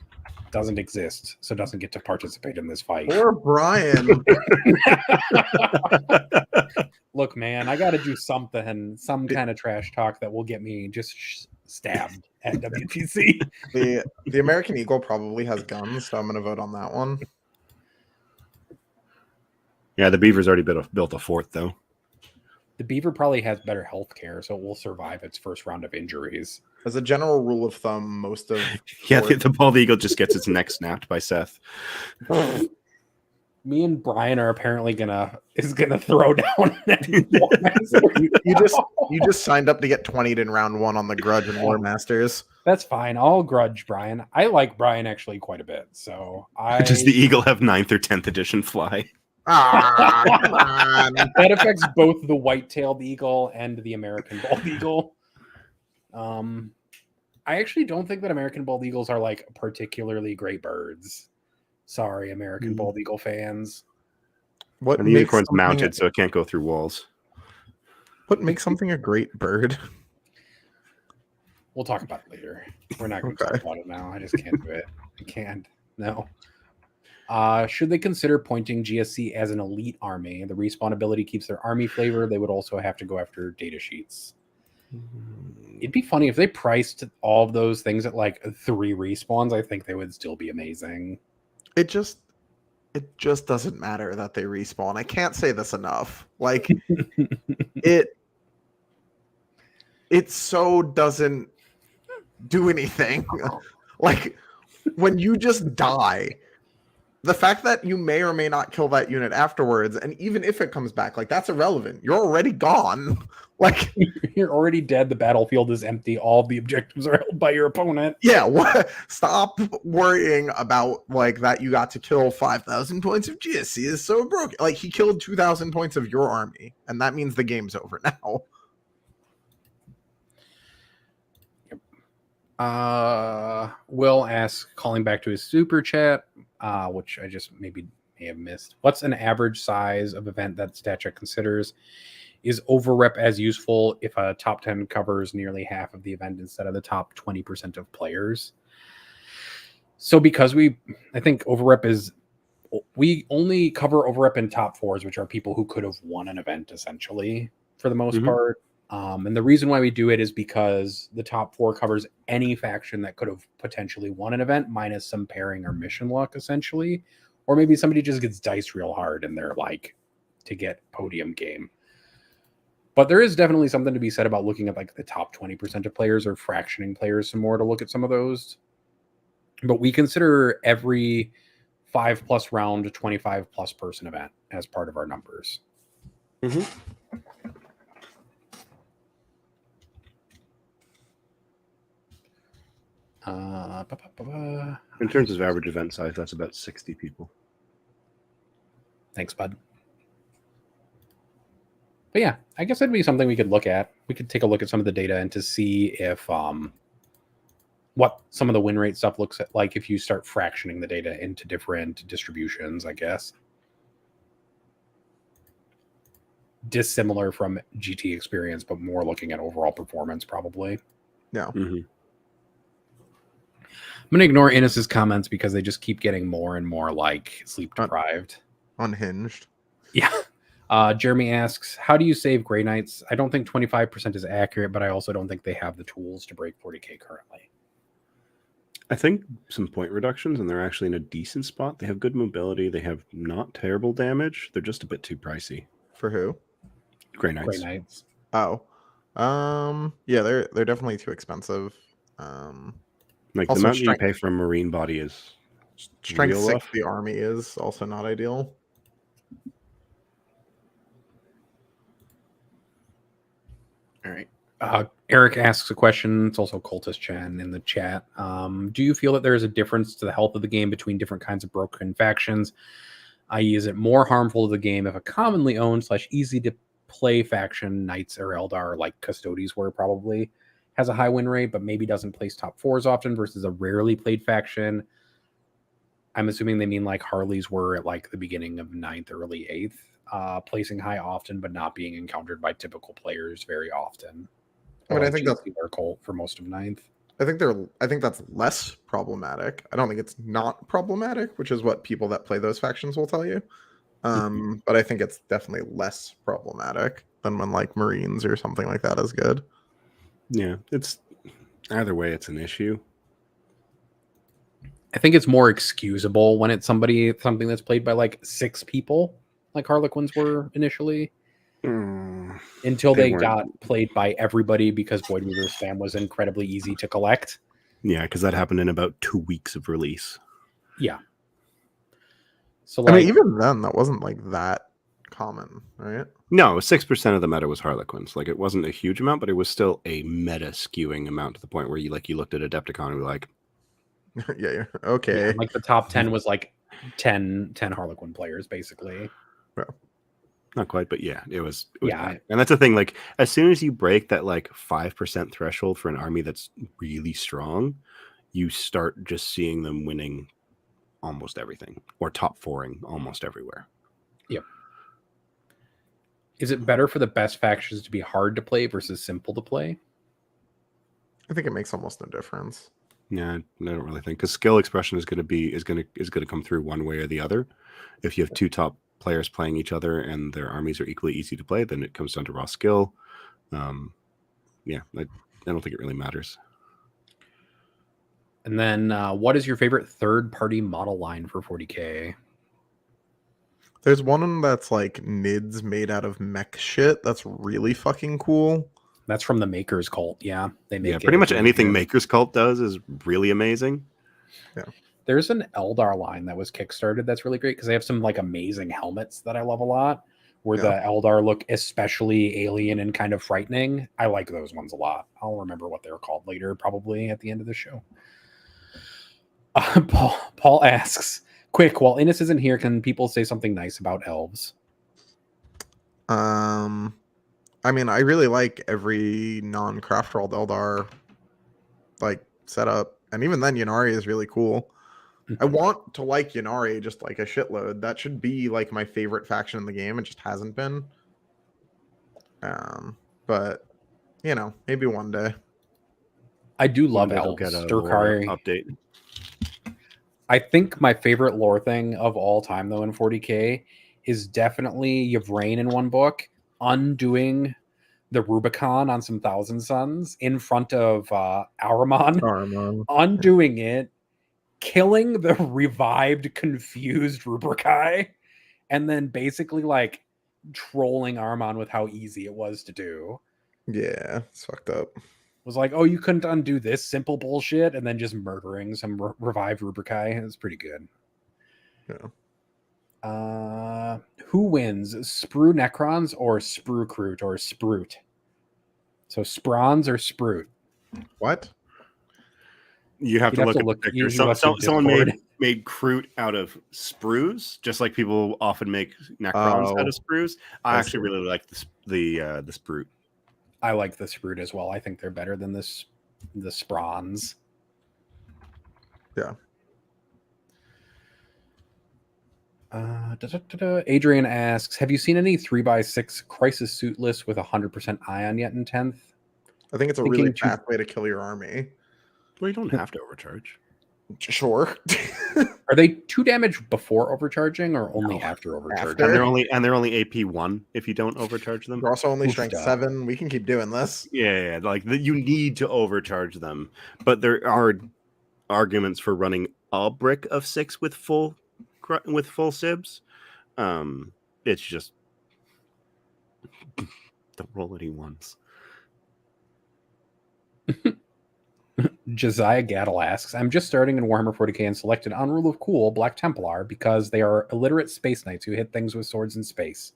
doesn't exist, so doesn't get to participate in this fight.
Or Brian.
Look, man, I got to do something, some kind of trash talk that will get me just stabbed at WTC.
The American Eagle probably has guns, so I'm going to vote on that one.
Yeah, the beaver's already built a fort, though.
The beaver probably has better health care, so it will survive its first round of injuries.
As a general rule of thumb, most of
Yeah, the bald eagle just gets its neck snapped by Seth.
Me and Brian are apparently gonna throw down.
you just signed up to get 20'd in round 1 on the Grudge and War Masters.
That's fine. I'll grudge Brian. I like Brian actually quite a bit. So
Does the eagle have 9th or 10th edition fly?
Ah, come on.
That affects both the white-tailed eagle and the American bald eagle. I actually don't think that American bald eagles are like particularly great birds. Sorry, American bald eagle fans.
What
And the
makes
unicorn's
something
mounted, so it can't go through walls.
What makes something a great bird?
We'll talk about it later. We're not going to
Okay.
talk about it now. I just can't do it. I can't. No. Should they consider pointing GSC as an elite army? The respawn ability keeps their army flavor. They would also have to go after data sheets. It'd be funny if they priced all of those things at like 3 respawns. I think they would still be amazing.
It just doesn't matter that they respawn. I can't say this enough. Like it so doesn't do anything. Like when you just die, the fact that you may or may not kill that unit afterwards, and even if it comes back, like that's irrelevant. You're already gone. Like
You're already dead. The battlefield is empty. All of the objectives are held by your opponent.
yeah, stop worrying about like that you got to kill 5,000 points of GSC is so broken. Like he killed 2,000 points of your army, and that means the game's over now.
Will asks, calling back to his super chat, which I just may have missed. What's an average size of event that StatCheck considers? Is overrep as useful if a top 10 covers nearly half of the event instead of the top 20% of players? So because I think overrep is, we only cover overrep in top 4s, which are people who could have won an event essentially for the most part. And the reason why we do it is because the top 4 covers any faction that could have potentially won an event minus some pairing or mission luck essentially. Or maybe somebody just gets diced real hard and they're like to get podium game. But there is definitely something to be said about looking at like the top 20% of players or fractioning players some more to look at some of those. But we consider every 5+ round 25+ person event as part of our numbers.
In terms of average event size, that's about 60 people.
Thanks, bud. But yeah, I guess that'd be something we could look at. We could take a look at some of the data and to see if what some of the win rate stuff looks like if you start fractioning the data into different distributions, I guess. Dissimilar from GT experience, but more looking at overall performance, probably.
Yeah.
I'm going to ignore Innis's comments because they just keep getting more and more like sleep deprived.
Unhinged.
Yeah. Jeremy asks, how do you save Grey Knights? I don't think 25% is accurate, but I also don't think they have the tools to break 40k currently.
I think some point reductions, and they're actually in a decent spot. They have good mobility. They have not terrible damage. They're just a bit too pricey.
For who?
Grey
Grey
Knights.
Knights.
Oh, yeah, they're definitely too expensive.
Like
Also
the amount you
strength-
pay for a marine body is
Strength
real
6
rough.
the army is also not ideal.
All right. Eric asks a question. It's also Cultist Chen in the chat. Do you feel that there is a difference to the health of the game between different kinds of broken factions? I.e., is it more harmful to the game if a commonly owned / easy to play faction, Knights or Eldar, like Custodies were probably, has a high win rate, but maybe doesn't place top 4s often versus a rarely played faction? I'm assuming they mean like Harleys were at like the beginning of 9th, early 8th, placing high often, but not being encountered by typical players very often.
I mean, I think
their cult for most of 9th.
I think that's less problematic. I don't think it's not problematic, which is what people that play those factions will tell you. But I think it's definitely less problematic than when like Marines or something like that is good.
Yeah, it's either way, it's an issue.
I think it's more excusable when it's something that's played by like 6 people, like Harlequins were initially, until
they
they
weren't.
got played by everybody because Voidweaver's spam was incredibly easy to collect.
Yeah, because that happened in about 2 weeks of release.
Yeah. So
I
like,
mean, even then, that wasn't like that common, right?
No, 6% of the meta was Harlequins. Like, it wasn't a huge amount, but it was still a meta skewing amount to the point where you looked at Adepticon and were like,
Yeah. Okay.
yeah, like the top 10 was like 10 Harlequin players, basically.
not quite, but yeah, it was
Yeah.
bad. And that's the thing. Like, as soon as you break that like 5% threshold for an army that's really strong, you start just seeing them winning almost everything or top 4ing almost everywhere.
Yep. Is it better for the best factions to be hard to play versus simple to play?
I think it makes almost no difference.
Yeah, I don't really think, because skill expression is going to come through one way or the other. If you have 2 top players playing each other and their armies are equally easy to play, then it comes down to raw skill. Yeah, I don't think it really matters.
And then, what is your favorite third-party model line for 40k?
There's one that's like NIDS made out of mech shit. That's really fucking cool.
That's from the Maker's Cult. Yeah, they make
Pretty much
really
anything
good.
Maker's Cult does is really amazing.
There's an Eldar line that was kickstarted that's really great because they have some like amazing helmets that I love a lot, where the Eldar look especially alien and kind of frightening. I like those ones a lot. I'll remember what they're called later, probably at the end of the show. Paul asks, quick, while Innes isn't here, can people say something nice about elves?
I mean, I really like every non-craft world Eldar like setup, and even then, Ynnari is really cool. I want to like Ynnari just like a shitload. That should be like my favorite faction in the game. It just hasn't been. But you know, maybe one day.
I do love
One day they'll
elves.
get a lore
Drukari.
update.
I think my favorite lore thing of all time, though, in 40k is definitely Yvrain in one book undoing the Rubicon on some Thousand Suns in front of Ahriman, undoing it, killing the revived, confused Rubrikai, and then basically like trolling Ahriman with how easy it was to do.
Yeah, it's fucked up.
Was like, oh, you couldn't undo this simple bullshit, and then just murdering some revived Rubrikai. It was pretty good.
Yeah.
Who wins, Sprue Necrons or Sprue Crute or Sprout? So Sprons or Sprout?
What?
You have to look at the picture. Someone made Crute out of sprues, just like people often make Necrons out of sprues. I actually really like the Sprout.
I like the Sprout as well. I think they're better than the Sprons.
Yeah.
Adrian asks, have you seen any 3x6 crisis suit lists with 100% ion yet in 10th?
I think it's a really fast way to kill your army.
Well, you don't have to overcharge.
Sure.
Are they 2 damage before overcharging or only
No,
after overcharging?
after.
And they're only AP 1 if you don't overcharge them.
They're also only
Oofda.
strength 7. We can keep doing this.
Yeah, like you need to overcharge them, but there are arguments for running a brick of 6 with full sibs. It's just don't roll any ones.
Josiah Gaddle asks, I'm just starting in Warhammer 40k and selected on Rule of Cool Black Templar because they are illiterate space knights who hit things with swords in space.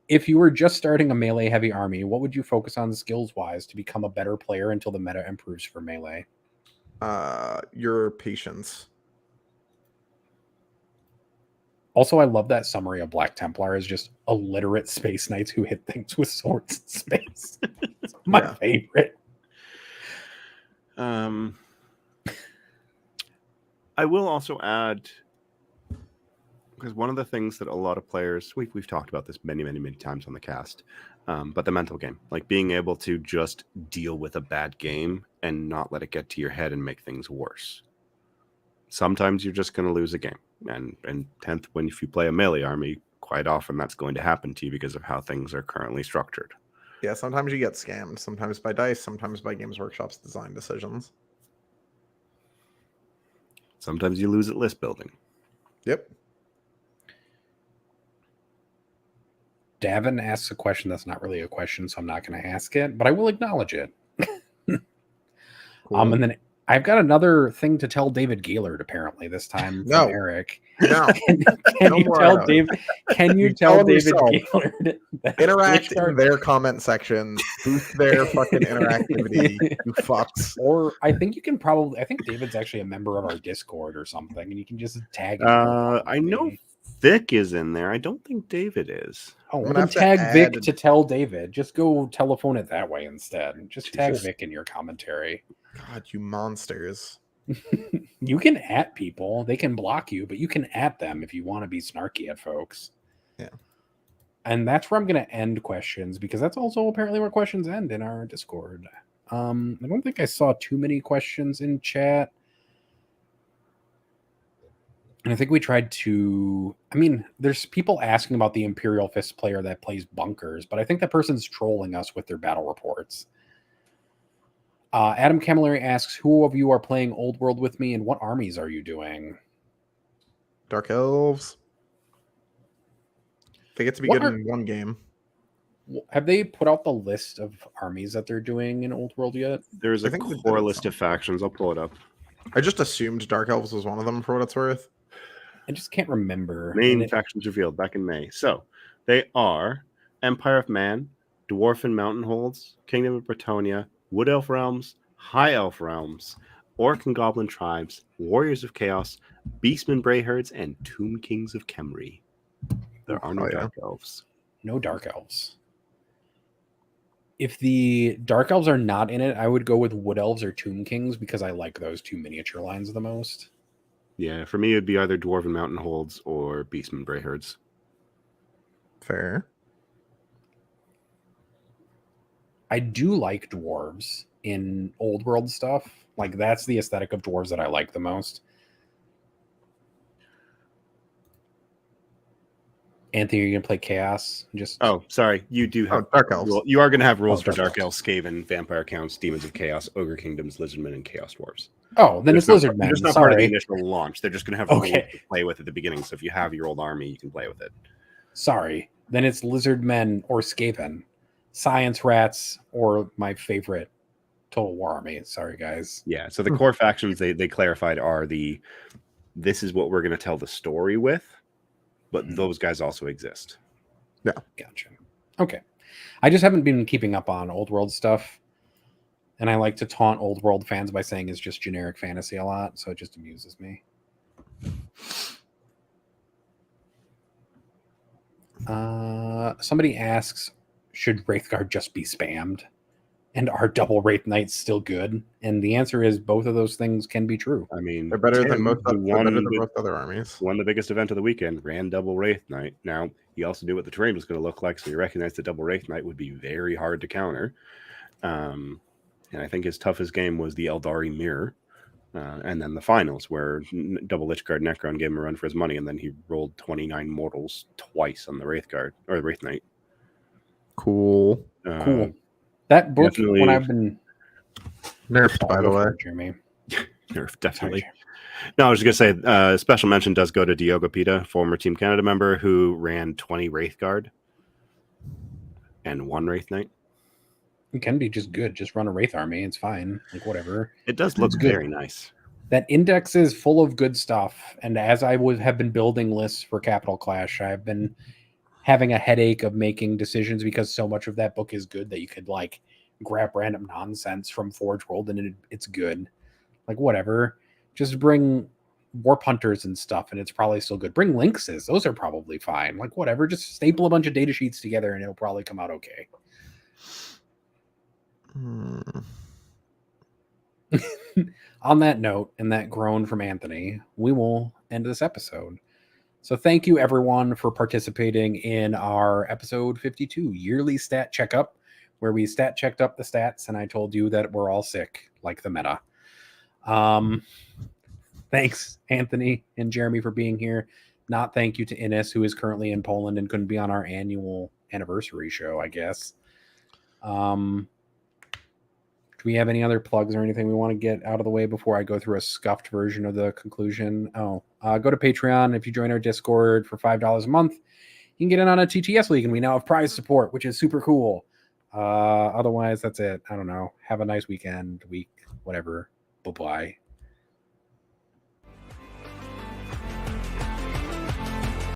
If you were just starting a melee heavy army, what would you focus on skills wise to become a better player until the meta improves for melee?
Your patience.
Also, I love that summary of Black Templar is just illiterate space knights who hit things with swords in space. It's my favorite.
I will also add, because one of the things that a lot of players, we've talked about this many times on the cast, but the mental game, like being able to just deal with a bad game and not let it get to your head and make things worse. Sometimes you're just going to lose a game, and 10th, if you play a melee army, quite often that's going to happen to you because of how things are currently structured.
Yeah, sometimes you get scammed, sometimes by dice, sometimes by Games Workshop's design decisions.
Sometimes you lose at list building.
Yep.
Davin asks a question that's not really a question, so I'm not going to ask it, but I will acknowledge it.
Cool.
And then I've got another thing to tell David Gaylord, apparently, this time from
No.
Eric.
No.
Can
No
you
more
tell
about it.
David? Can you
You
tell
tell him
David
yourself.
Gaylord that
Interact
Witchguard-
in their comment section. Boost their fucking interactivity, you fucks.
Or I think you can probably. I think David's actually a member of our Discord or something, and you can just tag him.
I know Vic is in there. I don't think David is.
Oh,
I'm
well,
gonna
then
have to
tag Vic
add-
to tell David. Just go telephone it that way instead. Just tag
Jesus.
Vic in your commentary.
God, you monsters.
You can at people. They can block you, but you can at them if you want to be snarky at folks.
Yeah.
And that's where I'm going to end questions, because that's also apparently where questions end in our Discord. I don't think I saw too many questions in chat. And I think we tried to... I mean, there's people asking about the Imperial Fist player that plays bunkers, but I think that person's trolling us with their battle reports. Adam Camilleri asks, who of you are playing Old World with me, and what armies are you doing?
Dark Elves. They get to be
What
good
are-
in one game.
Have they put out the list of armies that they're doing in Old World yet?
There's
I
a
think we did
core
at
list
some
of factions. I'll pull it up.
I just assumed Dark Elves was one of them for what it's worth.
I just can't remember.
Main
And it-
factions revealed back in May. So they are Empire of Man, Dwarfen Mountain Holds, Kingdom of Bretonia, Wood Elf Realms, High Elf Realms, Orc and Goblin Tribes, Warriors of Chaos, Beastmen Brayherds, and Tomb Kings of Khemri. There are no
Oh, yeah.
Dark Elves.
No Dark Elves. If the Dark Elves are not in it, I would go with Wood Elves or Tomb Kings, because I like those two miniature lines the most.
Yeah, for me, it'd be either Dwarven Mountain Holds or Beastmen Brayherds.
Fair.
I do like dwarves in Old World stuff. Like, that's the aesthetic of dwarves that I like the most. Anthony, you're gonna play Chaos? Just
Oh, sorry. You do have
Dark Elves.
You are going to have rules
Oh,
for
Dark
Dark Elves, Skaven, Vampire Counts, Demons of Chaos, Ogre Kingdoms, Lizardmen, and Chaos Dwarves.
oh, then it's
They're
Lizard Men.
just not part of the
Sorry,
initial launch. They're just going to have
Okay.
rules to play with at the beginning. So if you have your old army, you can play with it.
sorry. Then it's Lizard Men or Skaven, Science Rats, or my favorite Total War Army. Sorry, guys.
Yeah. So the core factions they clarified are this is what we're going to tell the story with, but those guys also exist.
Gotcha. Okay. I just haven't been keeping up on Old World stuff. And I like to taunt Old World fans by saying it's just generic fantasy a lot. So it just amuses me. Somebody asks, should Wraithguard just be spammed? And are double Wraith Knights still good? And the answer is both of those things can be true.
I mean,
They're better than
Tim,
most.
who
They're better than
won
most other armies.
won the biggest event of the weekend, ran double Wraith Knight. Now, he also knew what the terrain was going to look like, so he recognized that double Wraith Knight would be very hard to counter. And I think his toughest game was the Eldari Mirror. And then the finals, where double Lich Guard Necron gave him a run for his money, and then he rolled 29 mortals twice on the Wraith Guard or the Wraith Knight.
Cool.
Cool. That book,
definitely-
when I've been
Nerfed, by the
go
way.
for it, Jeremy.
Nerf, definitely.
Sorry.
No, I was just gonna say, special mention does go to Diogo Pita, former Team Canada member, who ran 20 Wraith Guard and 1 Wraith Knight.
It can be just good. Just run a Wraith army. It's fine. Like, whatever.
It does
It's
look
good.
very nice.
That index is full of good stuff. And as I have been building lists for Capital Clash, I've been having a headache of making decisions because so much of that book is good that you could like grab random nonsense from Forge World and it's good. Like, whatever. Just bring Warp Hunters and stuff and it's probably still good. Bring Lynxes. Those are probably fine. Like, whatever. Just staple a bunch of data sheets together and it'll probably come out okay. On that note, and that groan from Anthony, we will end this episode. So thank you everyone for participating in our episode 52 yearly stat checkup, where we stat checked up the stats and I told you that we're all sick, like the meta. Thanks, Anthony and Jeremy, for being here. Not thank you to Ines, who is currently in Poland and couldn't be on our annual anniversary show, I guess. Do we have any other plugs or anything we want to get out of the way before I go through a scuffed version of the conclusion? Go to Patreon. If you join our Discord for $5 a month, you can get in on a TTS league, and we now have prize support, which is super cool. Otherwise, that's it. I don't know. Have a nice weekend, week, whatever. Bye-bye.